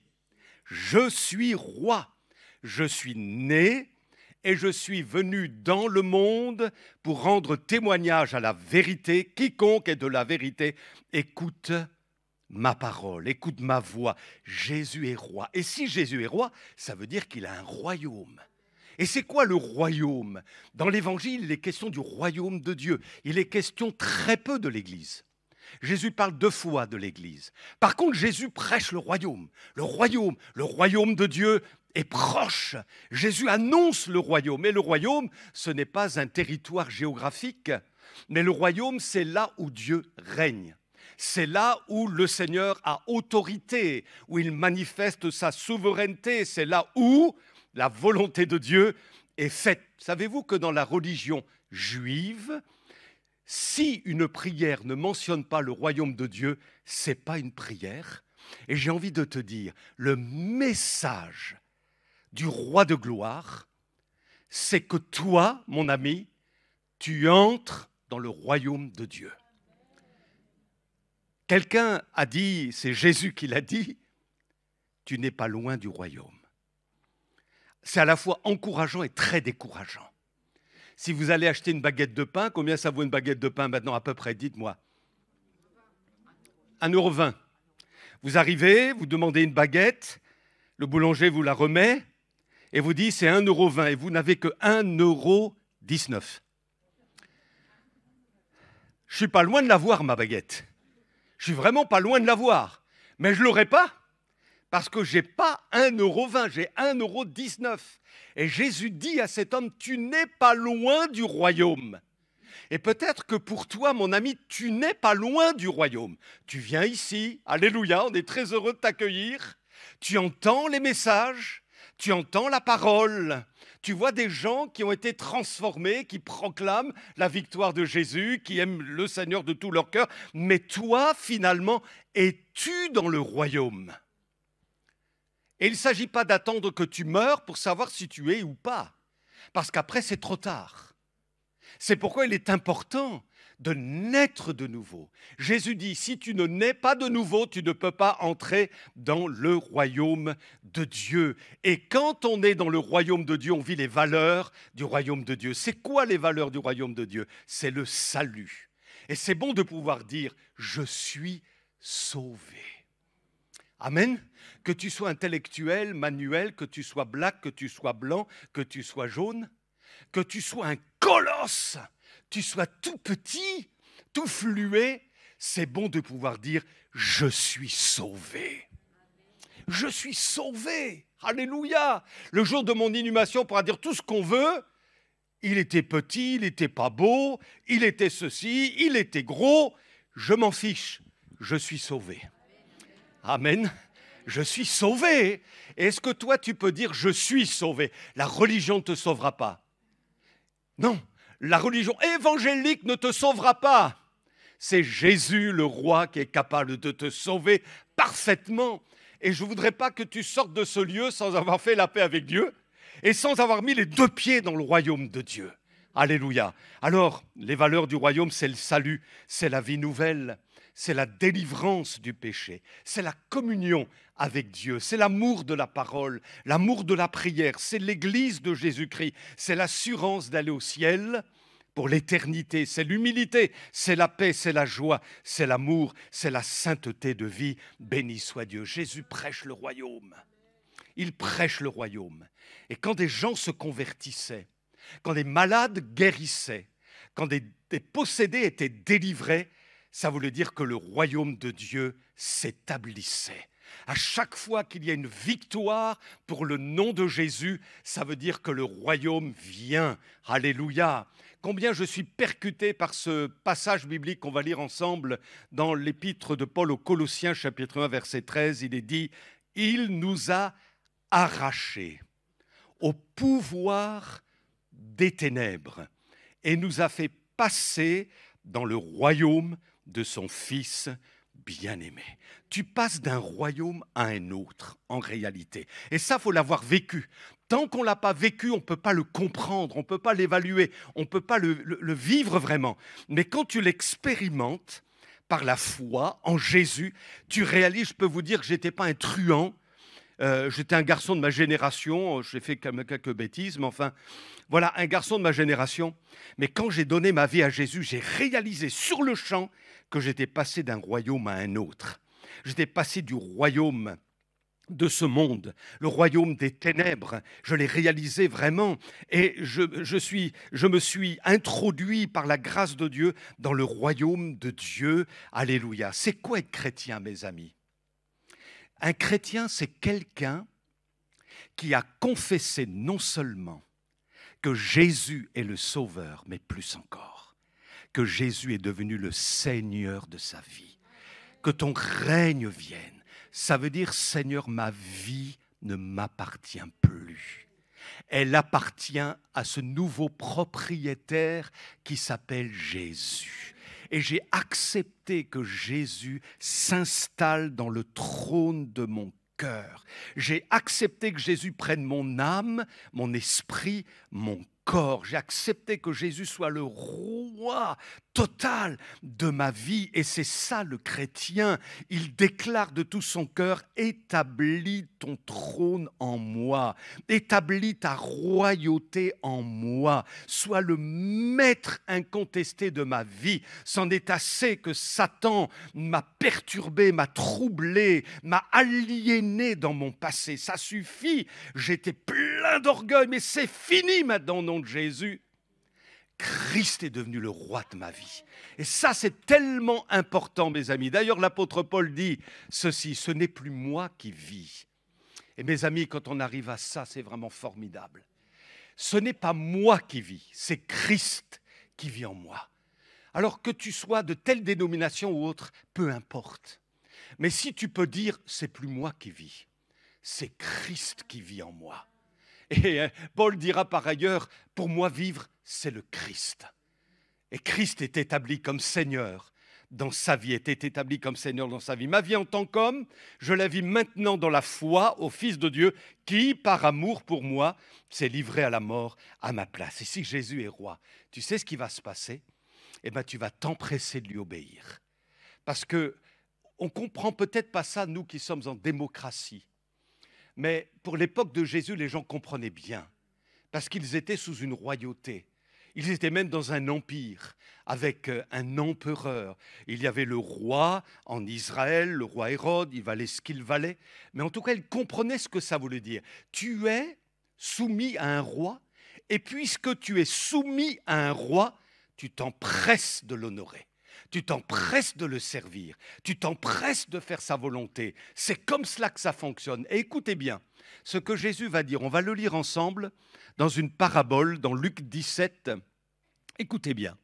je suis roi, je suis né et je suis venu dans le monde pour rendre témoignage à la vérité. Quiconque est de la vérité, écoute ma parole, écoute ma voix. Jésus est roi. Et si Jésus est roi, ça veut dire qu'il a un royaume. Et c'est quoi le royaume? Dans l'Évangile, il est question du royaume de Dieu. Il est question très peu de l'Église. Jésus parle 2 fois de l'Église. Par contre, Jésus prêche le royaume. Le royaume de Dieu est proche. Jésus annonce le royaume. Et le royaume, ce n'est pas un territoire géographique, mais le royaume, c'est là où Dieu règne. C'est là où le Seigneur a autorité, où il manifeste sa souveraineté. C'est là où la volonté de Dieu est faite. Savez-vous que dans la religion juive, si une prière ne mentionne pas le royaume de Dieu, ce n'est pas une prière. Et j'ai envie de te dire, le message du roi de gloire, c'est que toi, mon ami, tu entres dans le royaume de Dieu. Quelqu'un a dit, c'est Jésus qui l'a dit, tu n'es pas loin du royaume. c'est à la fois encourageant et très décourageant. Si vous allez acheter une baguette de pain, combien ça vaut une baguette de pain maintenant à peu près? Dites-moi. 1,20 €. Vous arrivez, vous demandez une baguette, le boulanger vous la remet et vous dit c'est 1,20 € et vous n'avez que 1,19 €. Je suis pas loin de l'avoir, ma baguette. Je suis vraiment pas loin de l'avoir. Mais je ne l'aurai pas parce que je n'ai pas 1,20 €, j'ai 1,19 €. Et Jésus dit à cet homme, tu n'es pas loin du royaume. Et peut-être que pour toi, mon ami, tu n'es pas loin du royaume. Tu viens ici, alléluia, on est très heureux de t'accueillir. Tu entends les messages, tu entends la parole. Tu vois des gens qui ont été transformés, qui proclament la victoire de Jésus, qui aiment le Seigneur de tout leur cœur. Mais toi, finalement, es-tu dans le royaume? Et il ne s'agit pas d'attendre que tu meures pour savoir si tu es ou pas. Parce qu'après, c'est trop tard. C'est pourquoi il est important de naître de nouveau. Jésus dit, si tu ne nais pas de nouveau, tu ne peux pas entrer dans le royaume de Dieu. Et quand on est dans le royaume de Dieu, on vit les valeurs du royaume de Dieu. C'est quoi les valeurs du royaume de Dieu? C'est le salut. Et c'est bon de pouvoir dire, je suis sauvé. Amen. Que tu sois intellectuel, manuel, que tu sois black, que tu sois blanc, que tu sois jaune, que tu sois un colosse, tu sois tout petit, tout fluet, c'est bon de pouvoir dire « Je suis sauvé ». Je suis sauvé. Alléluia. Le jour de mon inhumation, on pourra dire tout ce qu'on veut. Il était petit, il n'était pas beau, il était ceci, il était gros. Je m'en fiche. Je suis sauvé. Amen. Je suis sauvé. Est-ce que toi, tu peux dire « Je suis sauvé ». La religion ne te sauvera pas. Non, la religion évangélique ne te sauvera pas. C'est Jésus, le roi, qui est capable de te sauver parfaitement. Et je ne voudrais pas que tu sortes de ce lieu sans avoir fait la paix avec Dieu et sans avoir mis les deux pieds dans le royaume de Dieu. Alléluia. Alors, les valeurs du royaume, c'est le salut, c'est la vie nouvelle, c'est la délivrance du péché, c'est la communion avec Dieu, c'est l'amour de la parole, l'amour de la prière, c'est l'Église de Jésus-Christ, c'est l'assurance d'aller au ciel pour l'éternité, c'est l'humilité, c'est la paix, c'est la joie, c'est l'amour, c'est la sainteté de vie. Béni soit Dieu. Jésus prêche le royaume. Il prêche le royaume. Et quand des gens se convertissaient, quand des malades guérissaient, quand des possédés étaient délivrés, ça voulait dire que le royaume de Dieu s'établissait. À chaque fois qu'il y a une victoire pour le nom de Jésus, ça veut dire que le royaume vient. Alléluia. Combien je suis percuté par ce passage biblique qu'on va lire ensemble dans l'épître de Paul aux Colossiens, chapitre 1, verset 13. Il est dit « Il nous a arrachés au pouvoir des ténèbres et nous a fait passer dans le royaume de son Fils bien-aimé. » Tu passes d'un royaume à un autre, en réalité. Et ça, il faut l'avoir vécu. Tant qu'on ne l'a pas vécu, on ne peut pas le comprendre, on ne peut pas l'évaluer, on ne peut pas le vivre vraiment. Mais quand tu l'expérimentes par la foi en Jésus, tu réalises, je peux vous dire que je n'étais pas un truand, j'étais un garçon de ma génération, j'ai fait quelques bêtises, mais enfin, voilà, un garçon de ma génération. Mais quand j'ai donné ma vie à Jésus, j'ai réalisé sur le champ que j'étais passé d'un royaume à un autre. J'étais passé du royaume de ce monde, le royaume des ténèbres. Je l'ai réalisé vraiment et je me suis introduit par la grâce de Dieu dans le royaume de Dieu. Alléluia. C'est quoi être chrétien, mes amis? Un chrétien, c'est quelqu'un qui a confessé non seulement que Jésus est le Sauveur, mais plus encore, que Jésus est devenu le Seigneur de sa vie. Que ton règne vienne. Ça veut dire, Seigneur, ma vie ne m'appartient plus. Elle appartient à ce nouveau propriétaire qui s'appelle Jésus. Et j'ai accepté que Jésus s'installe dans le trône de mon cœur. J'ai accepté que Jésus prenne mon âme, mon esprit, mon corps. J'ai accepté que Jésus soit le roi total de ma vie. Et c'est ça le chrétien. Il déclare de tout son cœur, établis ton trône en moi, établis ta royauté en moi, sois le maître incontesté de ma vie. C'en est assez que Satan m'a perturbé, m'a troublé, m'a aliéné dans mon passé. Ça suffit, j'étais plein d'orgueil, mais c'est fini maintenant au nom de Jésus. Christ est devenu le roi de ma vie. Et ça, c'est tellement important, mes amis. D'ailleurs, l'apôtre Paul dit ceci, ce n'est plus moi qui vis. Et mes amis, quand on arrive à ça, c'est vraiment formidable. Ce n'est pas moi qui vis, c'est Christ qui vit en moi. Alors que tu sois de telle dénomination ou autre, peu importe. Mais si tu peux dire, c'est plus moi qui vis, c'est Christ qui vit en moi. Et Paul dira par ailleurs, pour moi vivre, c'est le Christ. Et Christ est établi comme Seigneur dans sa vie, était établi comme Seigneur dans sa vie. Ma vie en tant qu'homme, je la vis maintenant dans la foi au Fils de Dieu qui, par amour pour moi, s'est livré à la mort à ma place. Et si Jésus est roi, tu sais ce qui va se passer? Eh bien, tu vas t'empresser de lui obéir. Parce que on ne comprend peut-être pas ça, nous qui sommes en démocratie. Mais pour l'époque de Jésus, les gens comprenaient bien, parce qu'ils étaient sous une royauté. Ils étaient même dans un empire, avec un empereur. Il y avait le roi en Israël, le roi Hérode, il valait ce qu'il valait. Mais en tout cas, ils comprenaient ce que ça voulait dire. Tu es soumis à un roi, et puisque tu es soumis à un roi, tu t'empresses de l'honorer. Tu t'empresses de le servir, tu t'empresses de faire sa volonté. C'est comme cela que ça fonctionne. Et écoutez bien, ce que Jésus va dire, on va le lire ensemble dans une parabole, dans Luc 17. Écoutez bien.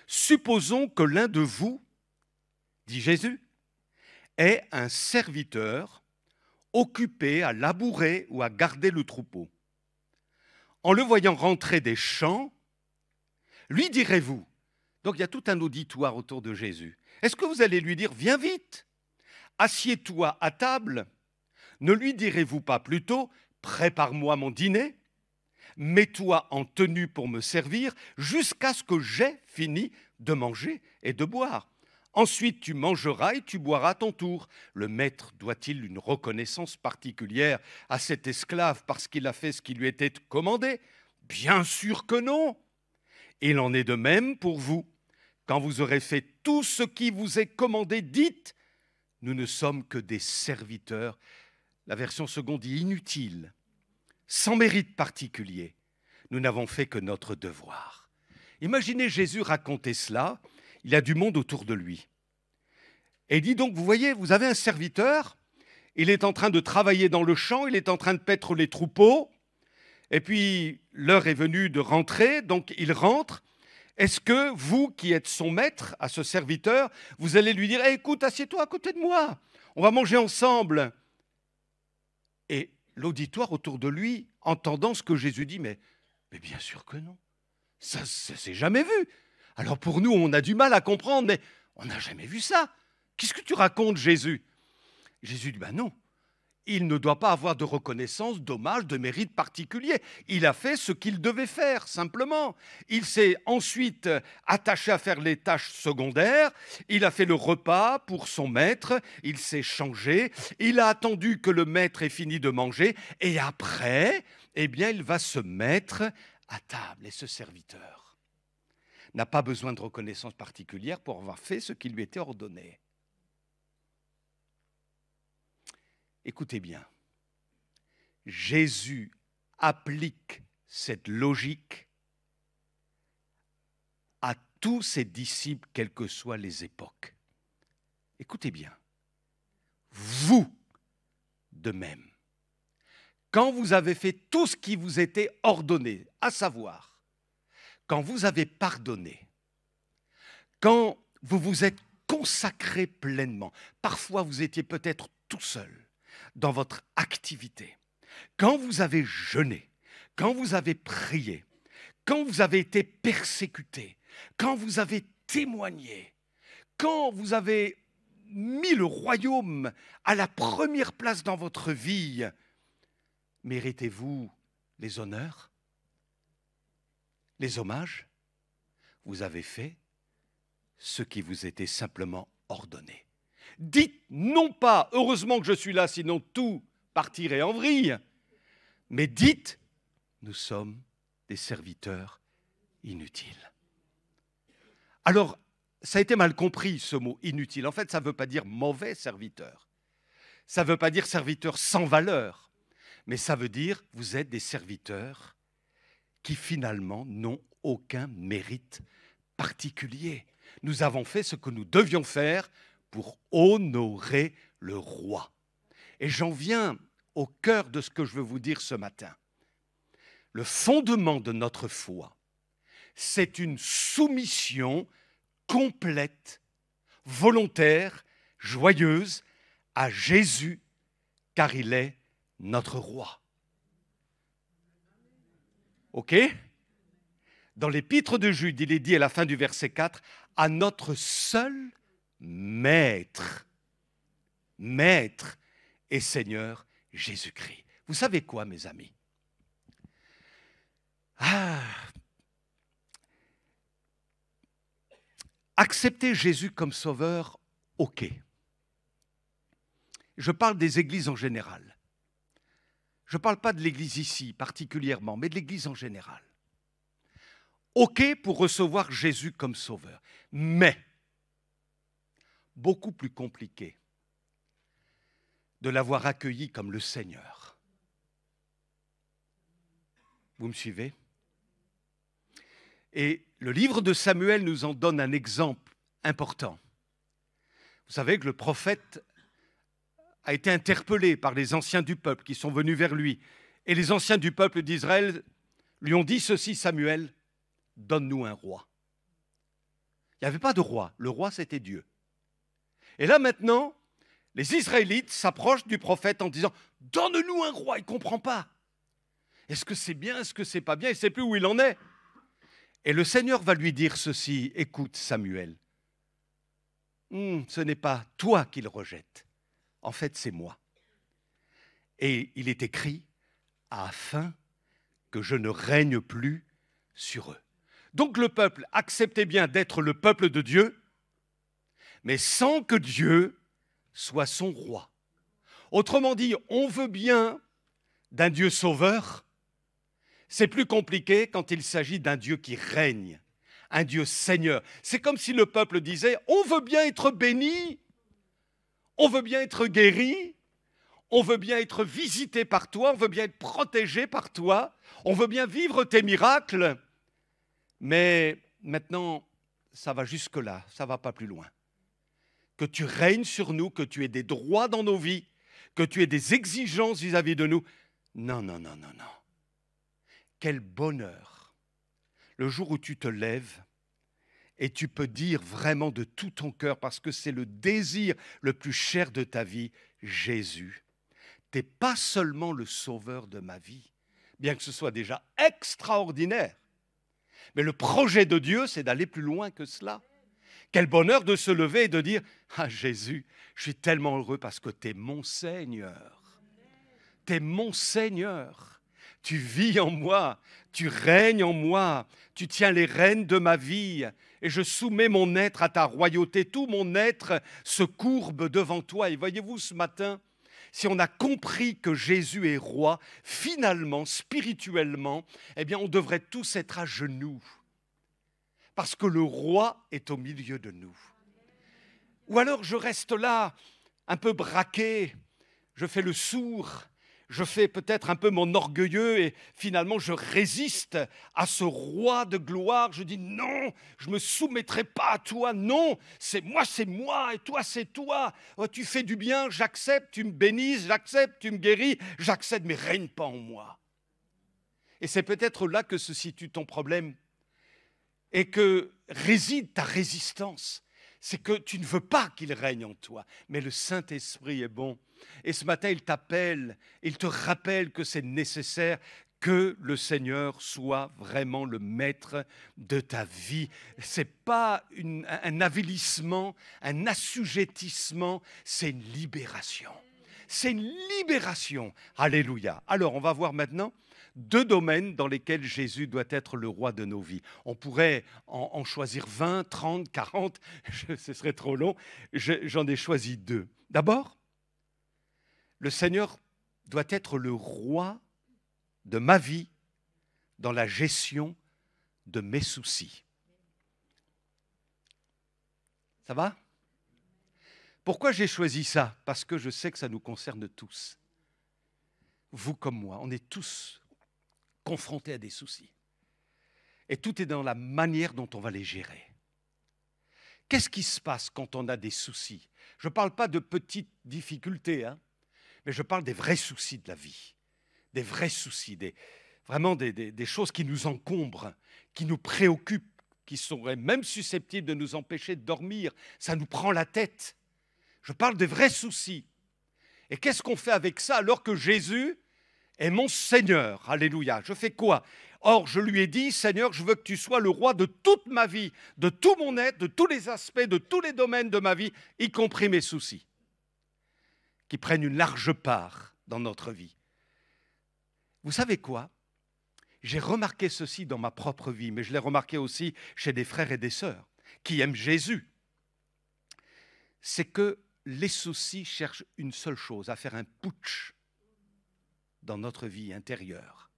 Supposons que l'un de vous, dit Jésus, est un serviteur occupé à labourer ou à garder le troupeau. En le voyant rentrer des champs, lui direz-vous, donc il y a tout un auditoire autour de Jésus. Est-ce que vous allez lui dire, viens vite, assieds-toi à table? Ne lui direz-vous pas plutôt, prépare-moi mon dîner, mets-toi en tenue pour me servir jusqu'à ce que j'aie fini de manger et de boire. Ensuite tu mangeras et tu boiras à ton tour. Le maître doit-il une reconnaissance particulière à cet esclave parce qu'il a fait ce qui lui était commandé? Bien sûr que non. Il en est de même pour vous. Quand vous aurez fait tout ce qui vous est commandé, dites, nous ne sommes que des serviteurs. La version seconde dit inutiles, sans mérite particulier. Nous n'avons fait que notre devoir. Imaginez Jésus raconter cela, il a du monde autour de lui. Et il dit donc, vous voyez, vous avez un serviteur, il est en train de travailler dans le champ, il est en train de paître les troupeaux, et puis l'heure est venue de rentrer, donc il rentre. Est-ce que vous, qui êtes son maître, à ce serviteur, vous allez lui dire hey, « Écoute, assieds-toi à côté de moi, on va manger ensemble » Et l'auditoire autour de lui, entendant ce que Jésus dit, mais bien sûr que non, ça s'est jamais vu. Alors pour nous, on a du mal à comprendre, mais on n'a jamais vu ça. Qu'est-ce que tu racontes, Jésus? Jésus dit, non. Il ne doit pas avoir de reconnaissance, d'hommage, de mérite particulier. Il a fait ce qu'il devait faire, simplement. Il s'est ensuite attaché à faire les tâches secondaires. Il a fait le repas pour son maître. Il s'est changé. Il a attendu que le maître ait fini de manger. Et après, eh bien, il va se mettre à table. Et ce serviteur n'a pas besoin de reconnaissance particulière pour avoir fait ce qui lui était ordonné. Écoutez bien, Jésus applique cette logique à tous ses disciples, quelles que soient les époques. Écoutez bien, vous de même, quand vous avez fait tout ce qui vous était ordonné, à savoir, quand vous avez pardonné, quand vous vous êtes consacré pleinement, parfois vous étiez peut-être tout seul, dans votre activité, quand vous avez jeûné, quand vous avez prié, quand vous avez été persécuté, quand vous avez témoigné, quand vous avez mis le royaume à la première place dans votre vie, méritez-vous les honneurs? les hommages, vous avez fait ce qui vous était simplement ordonné. Dites non pas « heureusement que je suis là, sinon tout partirait en vrille », mais dites « nous sommes des serviteurs inutiles ». Alors, ça a été mal compris ce mot « inutile ». En fait, ça ne veut pas dire « mauvais serviteur ». Ça ne veut pas dire « serviteur sans valeur », mais ça veut dire « vous êtes des serviteurs qui finalement n'ont aucun mérite particulier. Nous avons fait ce que nous devions faire pour honorer le roi. » Et j'en viens au cœur de ce que je veux vous dire ce matin. Le fondement de notre foi, c'est une soumission complète, volontaire, joyeuse à Jésus, car il est notre roi. OK ? Dans l'épître de Jude, il est dit à la fin du verset 4, « à notre seul Maître, Maître et Seigneur Jésus-Christ. » Vous savez quoi, mes amis ? Accepter Jésus comme sauveur, OK. Je parle des églises en général. Je ne parle pas de l'église ici particulièrement, mais de l'église en général. OK pour recevoir Jésus comme sauveur, mais beaucoup plus compliqué de l'avoir accueilli comme le Seigneur. Vous me suivez ? Et le livre de Samuel nous en donne un exemple important. Vous savez que le prophète a été interpellé par les anciens du peuple qui sont venus vers lui. Et les anciens du peuple d'Israël lui ont dit ceci, Samuel, donne-nous un roi. Il n'y avait pas de roi, le roi c'était Dieu. Et là maintenant, les Israélites s'approchent du prophète en disant, donne-nous un roi, il ne comprend pas. Est-ce que c'est bien, est-ce que c'est pas bien, il ne sait plus où il en est. Et le Seigneur va lui dire ceci, écoute Samuel, ce n'est pas toi qu'il rejette, en fait c'est moi. Et il est écrit, afin que je ne règne plus sur eux. Donc le peuple acceptait bien d'être le peuple de Dieu, mais sans que Dieu soit son roi. Autrement dit, on veut bien d'un Dieu sauveur. C'est plus compliqué quand il s'agit d'un Dieu qui règne, un Dieu Seigneur. C'est comme si le peuple disait, on veut bien être béni, on veut bien être guéri, on veut bien être visité par toi, on veut bien être protégé par toi, on veut bien vivre tes miracles, mais maintenant, ça va jusque-là, ça ne va pas plus loin. Que tu règnes sur nous, que tu aies des droits dans nos vies, que tu aies des exigences vis-à-vis de nous. Non, non, non, non, non. Quel bonheur, le jour où tu te lèves et tu peux dire vraiment de tout ton cœur, parce que c'est le désir le plus cher de ta vie, Jésus, tu n'es pas seulement le sauveur de ma vie, bien que ce soit déjà extraordinaire, mais le projet de Dieu, c'est d'aller plus loin que cela. Quel bonheur de se lever et de dire « Ah Jésus, je suis tellement heureux parce que tu es mon Seigneur. Tu es mon Seigneur. Tu vis en moi, tu règnes en moi, tu tiens les rênes de ma vie et je soumets mon être à ta royauté. Tout mon être se courbe devant toi. » Et voyez-vous ce matin, si on a compris que Jésus est roi, finalement, spirituellement, eh bien on devrait tous être à genoux. Parce que le roi est au milieu de nous. Ou alors je reste là, un peu braqué, je fais le sourd, je fais peut-être un peu mon orgueilleux et finalement je résiste à ce roi de gloire. Je dis non, je ne me soumettrai pas à toi, non, c'est moi et toi c'est toi. Oh, tu fais du bien, j'accepte, tu me bénisses, j'accepte, tu me guéris, j'accepte, mais règne pas en moi. Et c'est peut-être là que se situe ton problème. Et que réside ta résistance, c'est que tu ne veux pas qu'il règne en toi, mais le Saint-Esprit est bon. Et ce matin, il t'appelle, il te rappelle que c'est nécessaire que le Seigneur soit vraiment le maître de ta vie. Ce n'est pas un avilissement, un assujettissement, c'est une libération. C'est une libération. Alléluia. Alors, on va voir maintenant 2 domaines dans lesquels Jésus doit être le roi de nos vies. On pourrait en choisir 20, 30, 40, ce serait trop long. J'en ai choisi 2. D'abord, le Seigneur doit être le roi de ma vie dans la gestion de mes soucis. Ça va ? Pourquoi j'ai choisi ça ? Parce que je sais que ça nous concerne tous. Vous comme moi, on est tous confrontés à des soucis. Et tout est dans la manière dont on va les gérer. Qu'est-ce qui se passe quand on a des soucis ? Je ne parle pas de petites difficultés, mais je parle des vrais soucis de la vie. Des vrais soucis, vraiment des choses qui nous encombrent, qui nous préoccupent, qui seraient même susceptibles de nous empêcher de dormir. Ça nous prend la tête. Je parle des vrais soucis. Et qu'est-ce qu'on fait avec ça alors que Jésus est mon Seigneur ? Alléluia. Je fais quoi ? Or, je lui ai dit, Seigneur, je veux que tu sois le roi de toute ma vie, de tout mon être, de tous les aspects, de tous les domaines de ma vie, y compris mes soucis, qui prennent une large part dans notre vie. Vous savez quoi ? J'ai remarqué ceci dans ma propre vie, mais je l'ai remarqué aussi chez des frères et des sœurs qui aiment Jésus. C'est que les soucis cherchent une seule chose, à faire un putsch dans notre vie intérieure.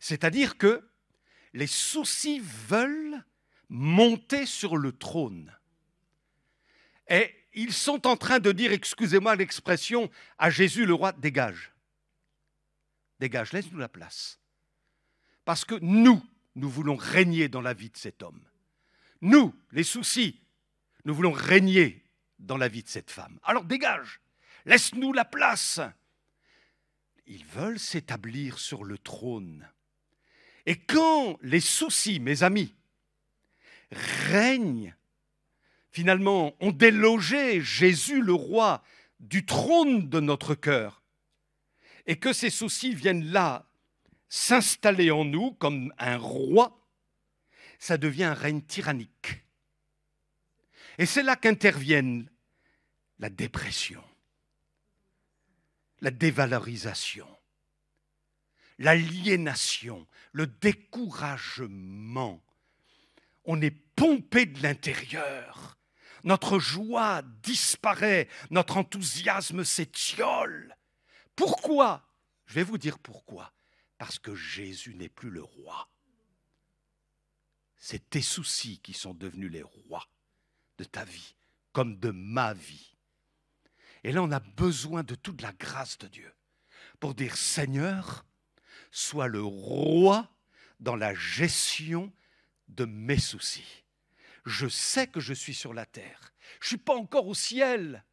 C'est-à-dire que les soucis veulent monter sur le trône. Et ils sont en train de dire, excusez-moi l'expression, à Jésus le roi, dégage. Dégage, laisse-nous la place. Parce que nous voulons régner dans la vie de cet homme. Nous, les soucis, nous voulons régner dans la vie de cette femme. Alors dégage, laisse-nous la place. Ils veulent s'établir sur le trône. Et quand les soucis, mes amis, règnent, finalement, ont délogé Jésus le roi du trône de notre cœur, et que ces soucis viennent là s'installer en nous comme un roi, ça devient un règne tyrannique. Et c'est là qu'interviennent la dépression, la dévalorisation, l'aliénation, le découragement. On est pompé de l'intérieur. Notre joie disparaît, notre enthousiasme s'étiole. Pourquoi ? Je vais vous dire pourquoi. Parce que Jésus n'est plus le roi. C'est tes soucis qui sont devenus les rois de ta vie, comme de ma vie. Et là, on a besoin de toute la grâce de Dieu pour dire, Seigneur, sois le roi dans la gestion de mes soucis. Je sais que je suis sur la terre. Je ne suis pas encore au ciel.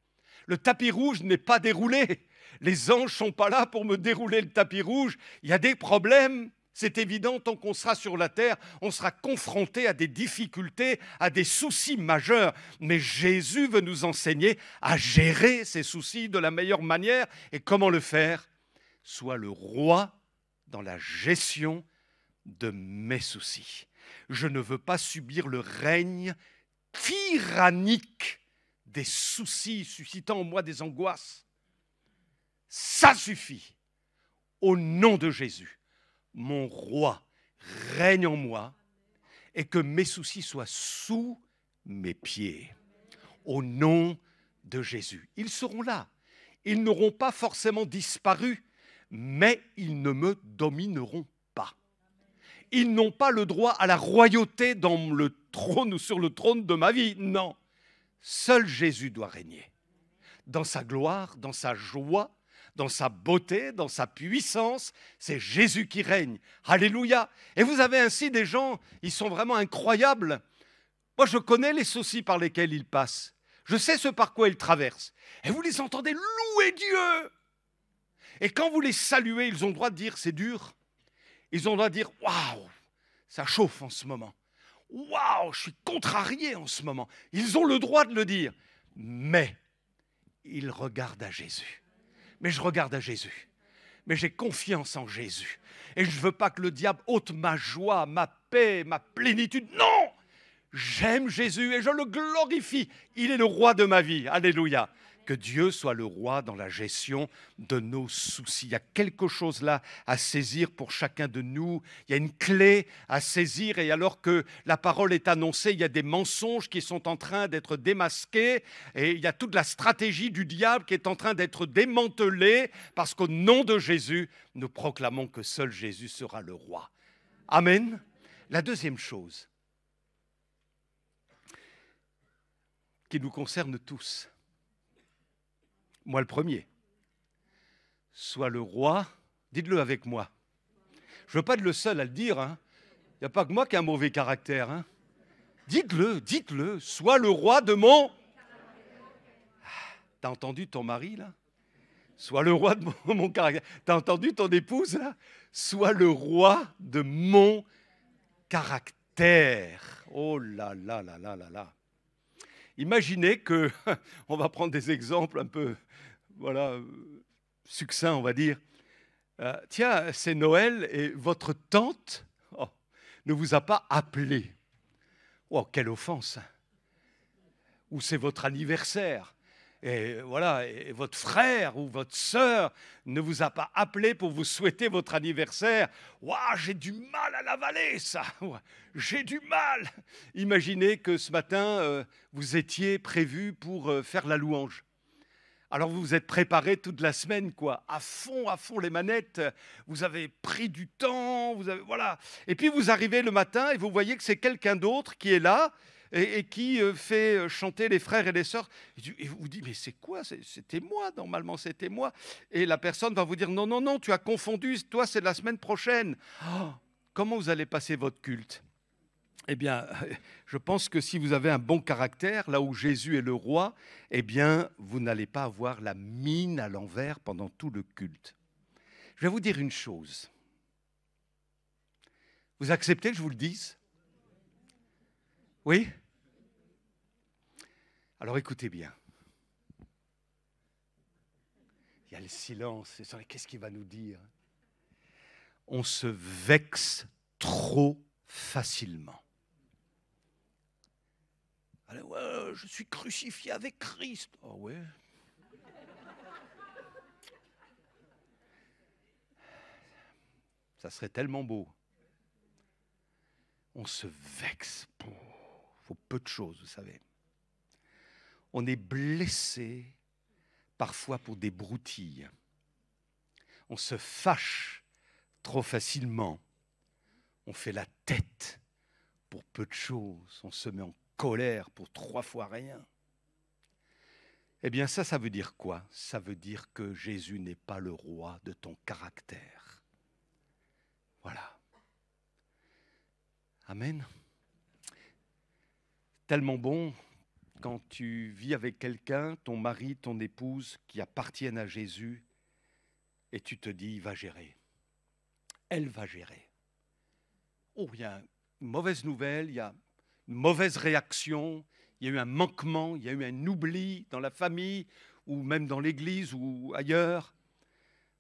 Le tapis rouge n'est pas déroulé. Les anges ne sont pas là pour me dérouler le tapis rouge. Il y a des problèmes. C'est évident, tant qu'on sera sur la terre, on sera confronté à des difficultés, à des soucis majeurs. Mais Jésus veut nous enseigner à gérer ces soucis de la meilleure manière. Et comment le faire ? Sois le roi dans la gestion de mes soucis. Je ne veux pas subir le règne tyrannique des soucis suscitant en moi des angoisses. Ça suffit. Au nom de Jésus, mon roi règne en moi et que mes soucis soient sous mes pieds. Au nom de Jésus. Ils seront là. Ils n'auront pas forcément disparu, mais ils ne me domineront pas. Ils n'ont pas le droit à la royauté dans le trône ou sur le trône de ma vie. Non. Seul Jésus doit régner. Dans sa gloire, dans sa joie, dans sa beauté, dans sa puissance, c'est Jésus qui règne. Alléluia. Et vous avez ainsi des gens, ils sont vraiment incroyables. Moi, je connais les soucis par lesquels ils passent. Je sais ce par quoi ils traversent. Et vous les entendez louer Dieu. Et quand vous les saluez, ils ont le droit de dire, c'est dur. Ils ont le droit de dire, waouh, ça chauffe en ce moment. Waouh, je suis contrarié en ce moment. Ils ont le droit de le dire. Mais ils regardent à Jésus. Mais je regarde à Jésus. Mais j'ai confiance en Jésus. Et je ne veux pas que le diable ôte ma joie, ma paix, ma plénitude. Non! J'aime Jésus et je le glorifie. Il est le roi de ma vie. Alléluia. Que Dieu soit le roi dans la gestion de nos soucis. Il y a quelque chose là à saisir pour chacun de nous. Il y a une clé à saisir et alors que la parole est annoncée, il y a des mensonges qui sont en train d'être démasqués et il y a toute la stratégie du diable qui est en train d'être démantelée parce qu'au nom de Jésus, nous proclamons que seul Jésus sera le roi. Amen. La deuxième chose qui nous concerne tous, moi le premier, sois le roi, dites-le avec moi. Je ne veux pas être le seul à le dire, hein. Il n'y a pas que moi qui ai un mauvais caractère. Hein. Dites-le, sois le roi de mon... T'as entendu ton mari là? Sois le roi de mon caractère. T'as entendu ton épouse là? Sois le roi de mon caractère. Oh là là là là là là. Imaginez que, on va prendre des exemples un peu, voilà, succincts, on va dire. Tiens, c'est Noël et votre tante ne vous a pas appelé. Oh, quelle offense! Ou c'est votre anniversaire. Et voilà, et votre frère ou votre sœur ne vous a pas appelé pour vous souhaiter votre anniversaire. Ouah, j'ai du mal à l'avaler, ça. J'ai du mal. Imaginez que ce matin, vous étiez prévu pour faire la louange. Alors vous vous êtes préparé toute la semaine, quoi, à fond les manettes. Vous avez pris du temps, voilà. Et puis vous arrivez le matin et vous voyez que c'est quelqu'un d'autre qui est là. Et qui fait chanter les frères et les sœurs. Et vous dites, mais c'est quoi? C'était moi, normalement, c'était moi. Et la personne va vous dire, non, tu as confondu, toi, c'est la semaine prochaine. Oh, comment vous allez passer votre culte? Eh bien, je pense que si vous avez un bon caractère, là où Jésus est le roi, eh bien, vous n'allez pas avoir la mine à l'envers pendant tout le culte. Je vais vous dire une chose. Vous acceptez que je vous le dise? Oui? Alors écoutez bien. Il y a le silence. Qu'est-ce qu'il va nous dire? On se vexe trop facilement. Allez, ouais, je suis crucifié avec Christ. Oh ouais. Ça serait tellement beau. On se vexe. Il faut peu de choses, vous savez. On est blessé parfois pour des broutilles. On se fâche trop facilement. On fait la tête pour peu de choses. On se met en colère pour 3 fois rien. Eh bien, ça veut dire quoi? Ça veut dire que Jésus n'est pas le roi de ton caractère. Voilà. Amen. Tellement bon quand tu vis avec quelqu'un, ton mari, ton épouse, qui appartiennent à Jésus, et tu te dis, il va gérer. Elle va gérer. Oh, il y a une mauvaise nouvelle, il y a une mauvaise réaction, il y a eu un manquement, il y a eu un oubli dans la famille, ou même dans l'église, ou ailleurs.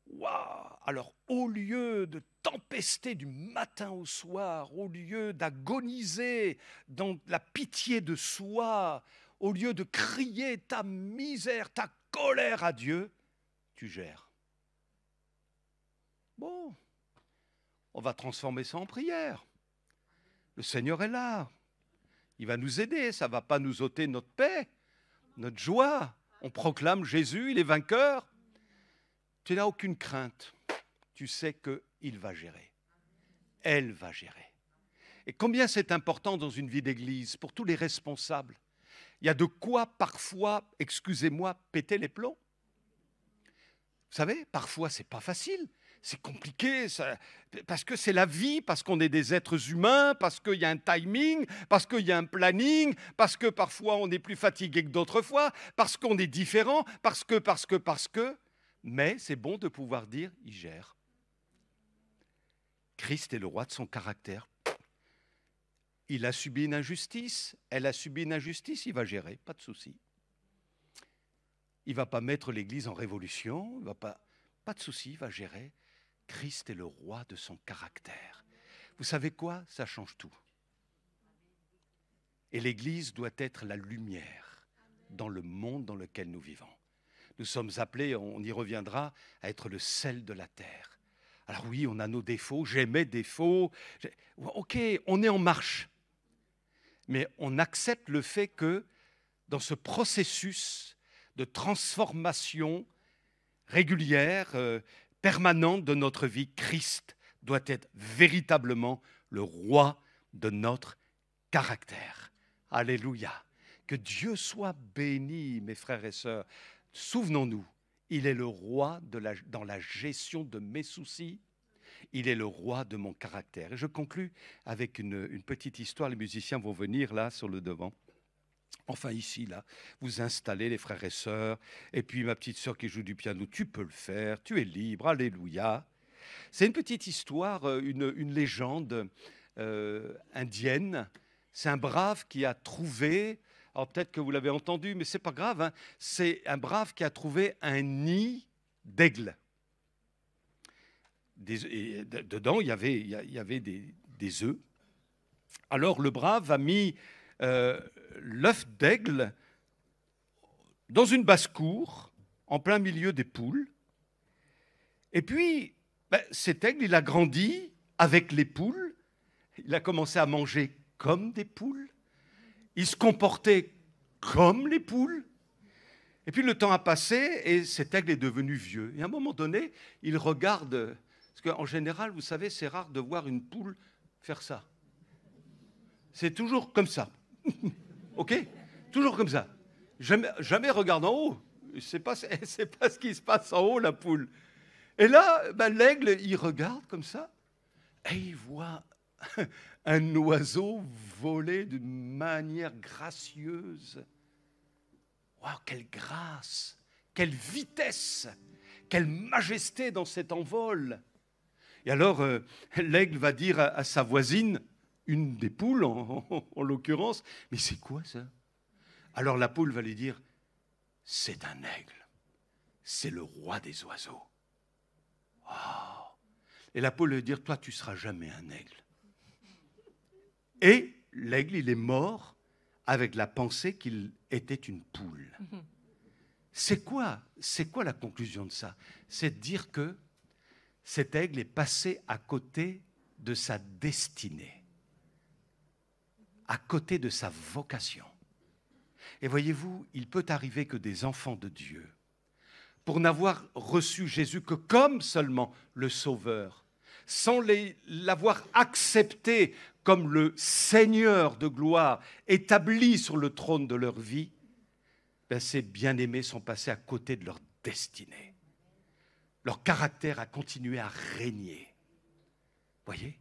Waouh! Alors, au lieu de tempester du matin au soir, au lieu d'agoniser dans la pitié de soi, au lieu de crier ta misère, ta colère à Dieu, tu gères. Bon, on va transformer ça en prière. Le Seigneur est là. Il va nous aider. Ça ne va pas nous ôter notre paix, notre joie. On proclame Jésus, il est vainqueur. Tu n'as aucune crainte. Tu sais qu'il va gérer. Elle va gérer. Et combien c'est important dans une vie d'église, pour tous les responsables. Il y a de quoi parfois, excusez-moi, péter les plombs. Vous savez, parfois c'est pas facile. C'est compliqué, parce que c'est la vie, parce qu'on est des êtres humains, parce qu'il y a un timing, parce qu'il y a un planning, parce que parfois on est plus fatigué que d'autres fois, parce qu'on est différent, parce que... Mais c'est bon de pouvoir dire, il gère. Christ est le roi de son caractère. Il a subi une injustice, elle a subi une injustice, il va gérer, pas de souci. Il ne va pas mettre l'Église en révolution, pas de souci, il va gérer. Christ est le roi de son caractère. Vous savez quoi? Ça change tout. Et l'Église doit être la lumière dans le monde dans lequel nous vivons. Nous sommes appelés, on y reviendra, à être le sel de la terre. Alors oui, on a nos défauts, j'ai mes défauts. Ok, on est en marche. Mais on accepte le fait que dans ce processus de transformation régulière, permanente de notre vie, Christ doit être véritablement le roi de notre caractère. Alléluia. Que Dieu soit béni, mes frères et sœurs. Souvenons-nous, il est le roi dans la gestion de mes soucis. Il est le roi de mon caractère. Et je conclus avec une petite histoire. Les musiciens vont venir là, sur le devant. Enfin, ici, là, vous installez, les frères et sœurs. Et puis, ma petite sœur qui joue du piano, tu peux le faire. Tu es libre. Alléluia. C'est une petite histoire, une légende indienne. C'est un brave qui a trouvé... Alors peut-être que vous l'avez entendu, mais ce n'est pas grave, hein. C'est un brave qui a trouvé un nid d'aigle. Dedans, il y avait des œufs. Alors le brave a mis l'œuf d'aigle dans une basse-cour, en plein milieu des poules. Et puis, cet aigle, il a grandi avec les poules. Il a commencé à manger comme des poules. Il se comportait comme les poules. Et puis le temps a passé et cet aigle est devenu vieux. Et à un moment donné, il regarde, parce qu'en général, vous savez, c'est rare de voir une poule faire ça. C'est toujours comme ça. OK? Toujours comme ça. Jamais regarde en haut. C'est pas ce qui se passe en haut, la poule. Et là, l'aigle, il regarde comme ça et il voit un oiseau voler d'une manière gracieuse. Waouh, quelle grâce, quelle vitesse, quelle majesté dans cet envol. Et alors, l'aigle va dire à sa voisine, une des poules en l'occurrence, mais c'est quoi ça? Alors la poule va lui dire, c'est un aigle, c'est le roi des oiseaux. Wow. Et la poule va lui dire, toi tu seras jamais un aigle. Et l'aigle, il est mort avec la pensée qu'il était une poule. C'est quoi la conclusion de ça? C'est de dire que cet aigle est passé à côté de sa destinée, à côté de sa vocation. Et voyez-vous, il peut arriver que des enfants de Dieu, pour n'avoir reçu Jésus que comme seulement le Sauveur, sans l'avoir accepté comme le Seigneur de gloire établi sur le trône de leur vie, ces bien-aimés sont passés à côté de leur destinée. Leur caractère a continué à régner. Voyez,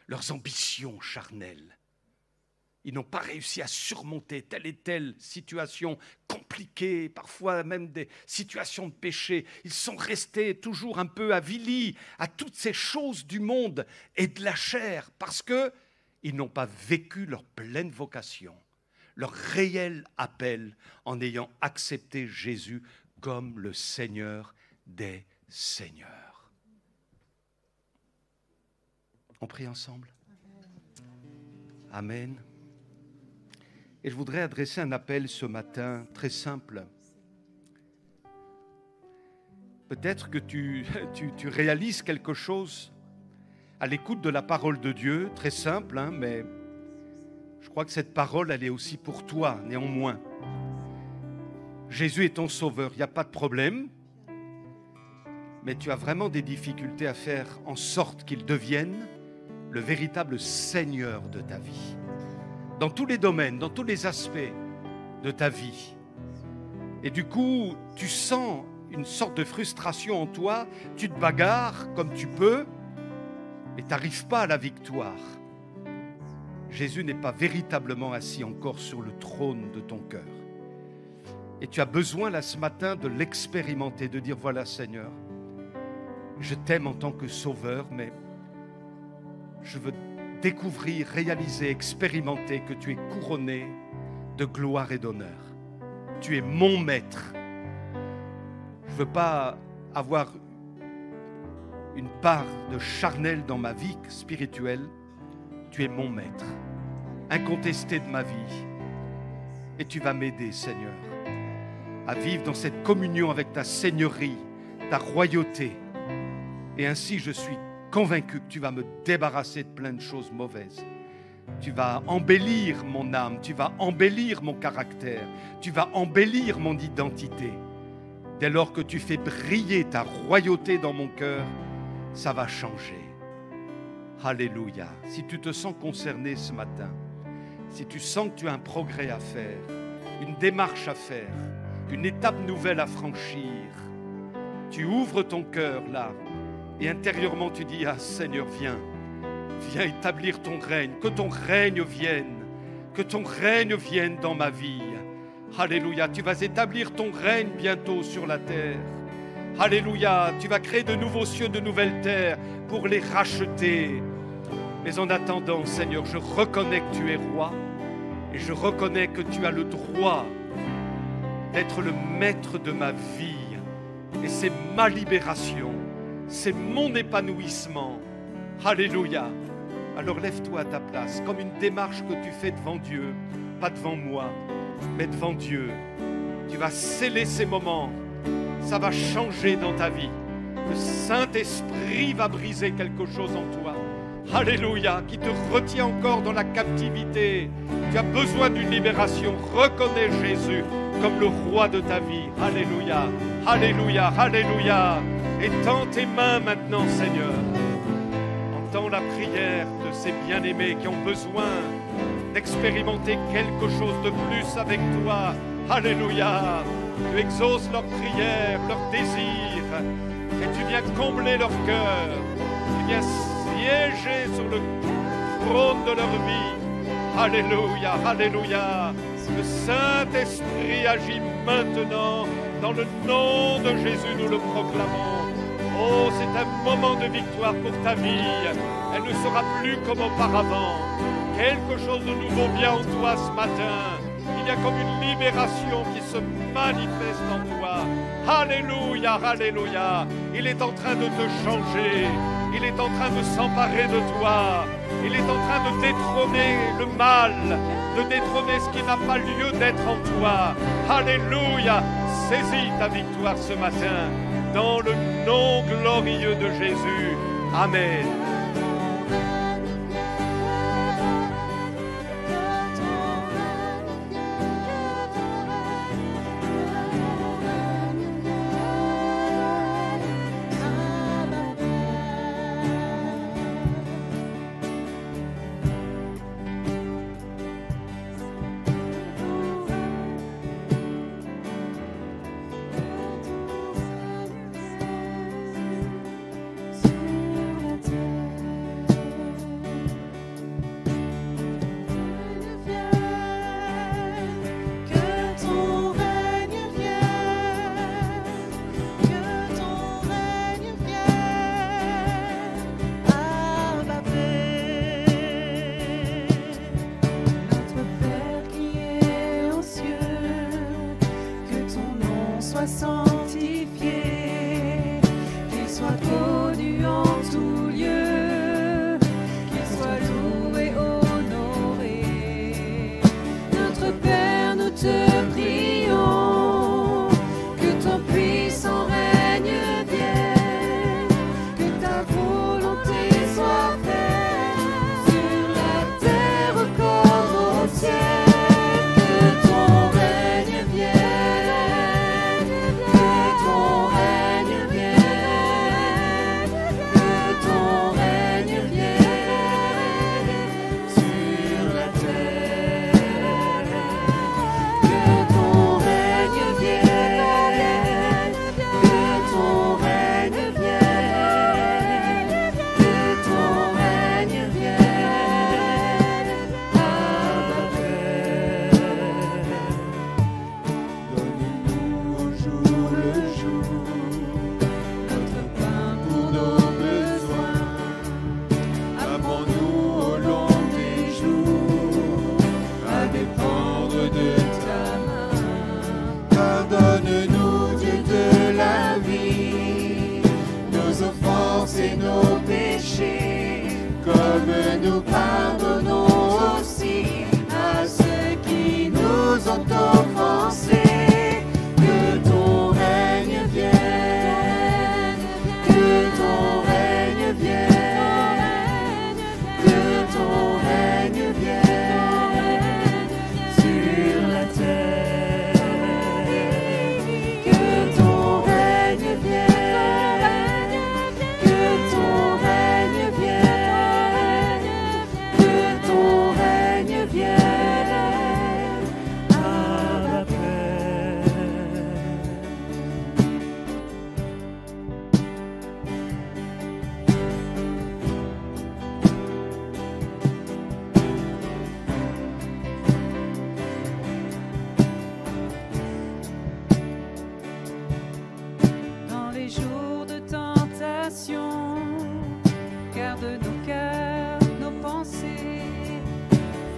leurs ambitions charnelles. Ils n'ont pas réussi à surmonter telle et telle situation compliquée, parfois même des situations de péché. Ils sont restés toujours un peu avilis à toutes ces choses du monde et de la chair, parce qu'ils n'ont pas vécu leur pleine vocation, leur réel appel, en ayant accepté Jésus comme le Seigneur des Seigneurs. On prie ensemble. Amen. Et je voudrais adresser un appel ce matin très simple. Peut-être que tu réalises quelque chose à l'écoute de la parole de Dieu, très simple, hein, mais je crois que cette parole, elle est aussi pour toi, néanmoins. Jésus est ton sauveur, il n'y a pas de problème, mais tu as vraiment des difficultés à faire en sorte qu'il devienne le véritable Seigneur de ta vie. Dans tous les domaines, dans tous les aspects de ta vie. Et du coup, tu sens une sorte de frustration en toi, tu te bagarres comme tu peux, mais tu n'arrives pas à la victoire. Jésus n'est pas véritablement assis encore sur le trône de ton cœur. Et tu as besoin là ce matin de l'expérimenter, de dire, voilà Seigneur, je t'aime en tant que sauveur, mais je veux découvrir, réaliser, expérimenter que tu es couronné de gloire et d'honneur. Tu es mon maître. Je ne veux pas avoir une part de charnel dans ma vie spirituelle. Tu es mon maître, incontesté de ma vie. Et tu vas m'aider, Seigneur, à vivre dans cette communion avec ta seigneurie, ta royauté. Et ainsi, je suis convaincu que tu vas me débarrasser de plein de choses mauvaises. Tu vas embellir mon âme, tu vas embellir mon caractère, tu vas embellir mon identité. Dès lors que tu fais briller ta royauté dans mon cœur, ça va changer. Alléluia. Si tu te sens concerné ce matin, si tu sens que tu as un progrès à faire, une démarche à faire, une étape nouvelle à franchir, tu ouvres ton cœur là et intérieurement tu dis: ah Seigneur, viens établir ton règne, que ton règne vienne dans ma vie. Alléluia, tu vas établir ton règne bientôt sur la terre. Alléluia, tu vas créer de nouveaux cieux, de nouvelles terres pour les racheter. Mais en attendant, Seigneur, je reconnais que tu es roi et je reconnais que tu as le droit d'être le maître de ma vie. Et c'est ma libération, c'est mon épanouissement. Alléluia. Alors lève-toi à ta place, comme une démarche que tu fais devant Dieu, pas devant moi, mais devant Dieu. Tu vas sceller ces moments, ça va changer dans ta vie. Le Saint-Esprit va briser quelque chose en toi. Alléluia, qui te retient encore dans la captivité. Tu as besoin d'une libération. Reconnais Jésus comme le roi de ta vie. Alléluia, alléluia, alléluia. Étends tes mains maintenant, Seigneur. Entends la prière de ces bien-aimés qui ont besoin d'expérimenter quelque chose de plus avec toi. Alléluia. Tu exauces leurs prières, leurs désirs, et tu viens combler leur cœur. Tu viens siéger sur le trône de leur vie. Alléluia, alléluia. Le Saint-Esprit agit maintenant. Dans le nom de Jésus, nous le proclamons. Oh, c'est un moment de victoire pour ta vie. Elle ne sera plus comme auparavant. Quelque chose de nouveau vient en toi ce matin. Il y a comme une libération qui se manifeste en toi. Alléluia, alléluia. Il est en train de te changer. Il est en train de s'emparer de toi. Il est en train de détrôner le mal, de détrôner ce qui n'a pas lieu d'être en toi. Alléluia. Saisis ta victoire ce matin. Dans le nom glorieux de Jésus. Amen. Que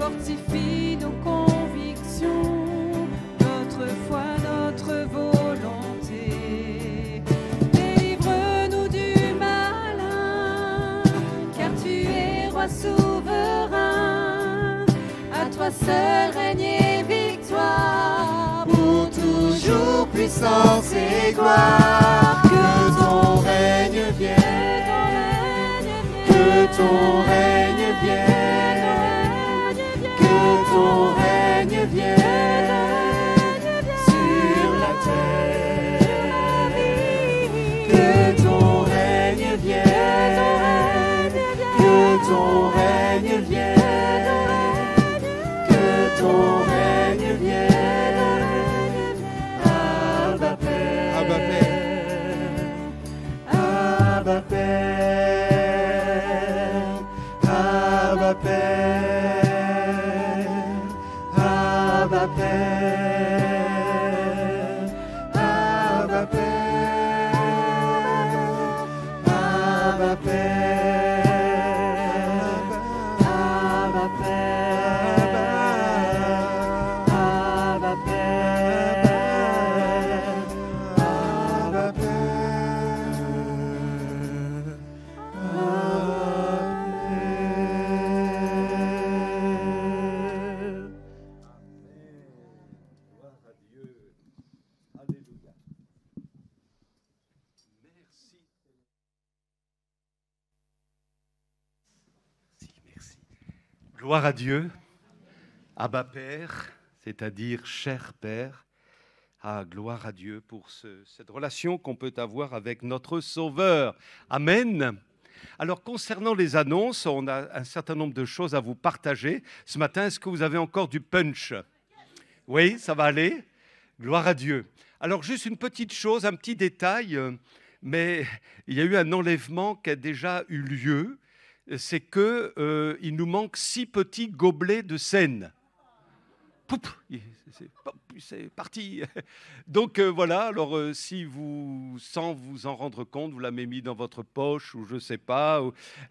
fortifie nos convictions, notre foi, notre volonté. Délivre-nous du malin, car tu es roi souverain. À toi seul règne et victoire, pour toujours puissance et gloire. Que ton règne vienne, que ton règne vienne, que ton règne vienne sur la terre. Que ton règne vienne, que ton règne vienne, que ton règne vienne. Abba Père, Abba Père, Abba Père, Abba Père, Abba Père, Abba Père, Abba Père, Abba Père, Abba Gloire à Dieu. Alléluia. Merci. Merci. Gloire à Dieu, Abba Père, c'est-à-dire cher Père. Ah, gloire à Dieu pour cette relation qu'on peut avoir avec notre Sauveur. Amen. Alors, concernant les annonces, on a un certain nombre de choses à vous partager. Ce matin, est-ce que vous avez encore du punch? Oui, ça va aller? Gloire à Dieu. Alors, juste une petite chose, un petit détail, mais il y a eu un enlèvement qui a déjà eu lieu. C'est qu'il nous manque 6 petits gobelets de Seine. Poup, c'est parti. Donc voilà, alors si vous, sans vous en rendre compte, vous l'avez mis dans votre poche ou je ne sais pas,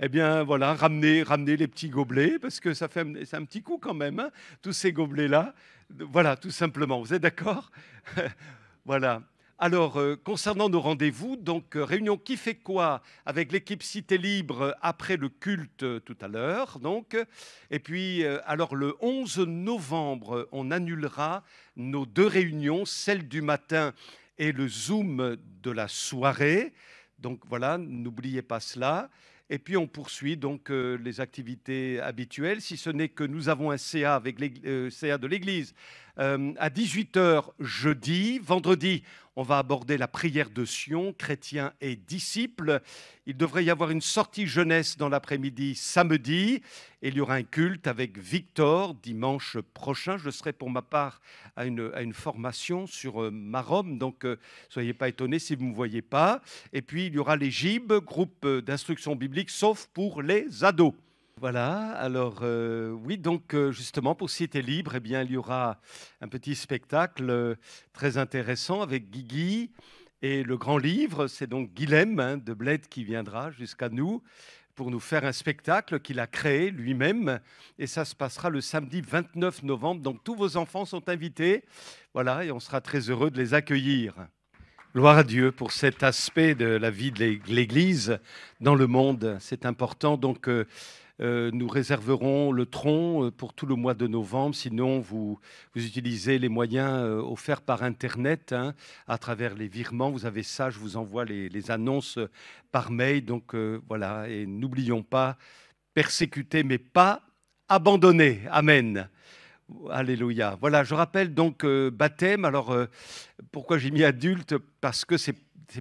eh bien voilà, ramenez les petits gobelets parce que c'est un petit coup quand même, hein, tous ces gobelets-là. Voilà, tout simplement. Vous êtes d'accord? Voilà. Alors, concernant nos rendez-vous, donc réunion qui fait quoi avec l'équipe Cité Libre après le culte tout à l'heure. Donc, et puis, alors le 11 novembre, on annulera nos 2 réunions, celle du matin et le Zoom de la soirée. Donc voilà, n'oubliez pas cela. Et puis on poursuit donc les activités habituelles, si ce n'est que nous avons un CA avec CA de l'Église à 18h jeudi. Vendredi, on va aborder la prière de Sion, chrétiens et disciples. Il devrait y avoir une sortie jeunesse dans l'après-midi samedi. Et il y aura un culte avec Victor dimanche prochain. Je serai pour ma part à une formation sur Marom, donc soyez pas étonnés si vous ne me voyez pas. Et puis il y aura les GIB, groupe d'instruction biblique, sauf pour les ados. Voilà, alors oui, donc justement pour Cité Libre, eh bien, il y aura un petit spectacle très intéressant avec Guigui et le grand livre, c'est donc Guilhem de Bled qui viendra jusqu'à nous pour nous faire un spectacle qu'il a créé lui-même et ça se passera le samedi 29 novembre, donc tous vos enfants sont invités, voilà, et on sera très heureux de les accueillir. Gloire à Dieu pour cet aspect de la vie de l'Église dans le monde, c'est important, donc nous réserverons le tronc pour tout le mois de novembre. Sinon, vous utilisez les moyens offerts par Internet hein, à travers les virements. Vous avez ça, je vous envoie les annonces par mail. Donc voilà, et n'oublions pas, persécuter mais pas abandonner. Amen. Alléluia. Voilà, je rappelle donc baptême. Alors, pourquoi j'ai mis adulte? Parce que c'est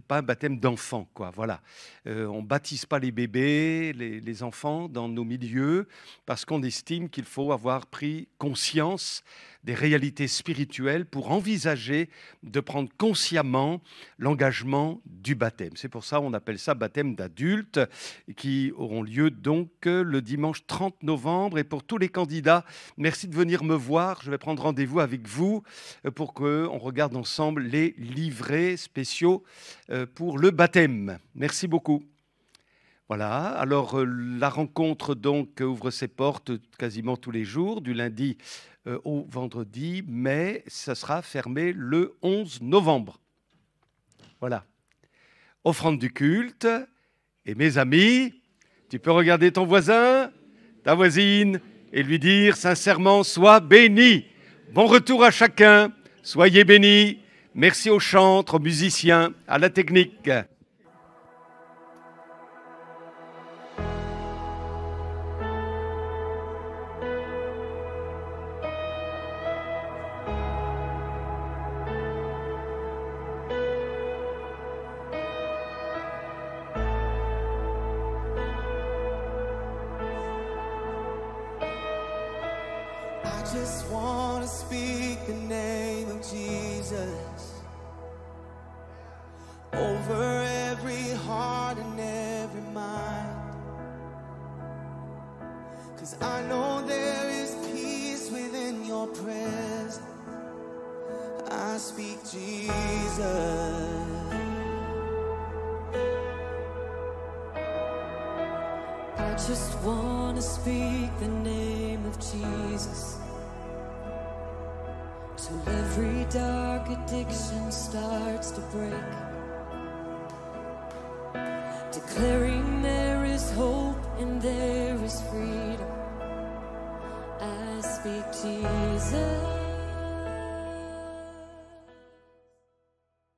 pas un baptême d'enfant, quoi. Voilà. On baptise pas les bébés, les enfants dans nos milieux, parce qu'on estime qu'il faut avoir pris conscience des réalités spirituelles pour envisager de prendre consciemment l'engagement du baptême. C'est pour ça qu'on appelle ça baptême d'adultes, qui auront lieu donc le dimanche 30 novembre. Et pour tous les candidats, merci de venir me voir. Je vais prendre rendez-vous avec vous pour qu'on regarde ensemble les livrets spéciaux pour le baptême. Merci beaucoup. Voilà, alors la rencontre donc ouvre ses portes quasiment tous les jours, du lundi au vendredi, mais ça sera fermé le 11 novembre. Voilà. Offrande du culte. Et mes amis, tu peux regarder ton voisin, ta voisine, et lui dire sincèrement, sois béni. Bon retour à chacun, soyez bénis. Merci aux chantres, aux musiciens, à la technique. I just want to speak the name of Jesus over every heart and every mind, 'cause I know there is peace within your presence. I speak Jesus. I just want to speak the name of Jesus till every dark addiction starts to break, declaring there is hope and there is freedom. I speak Jesus.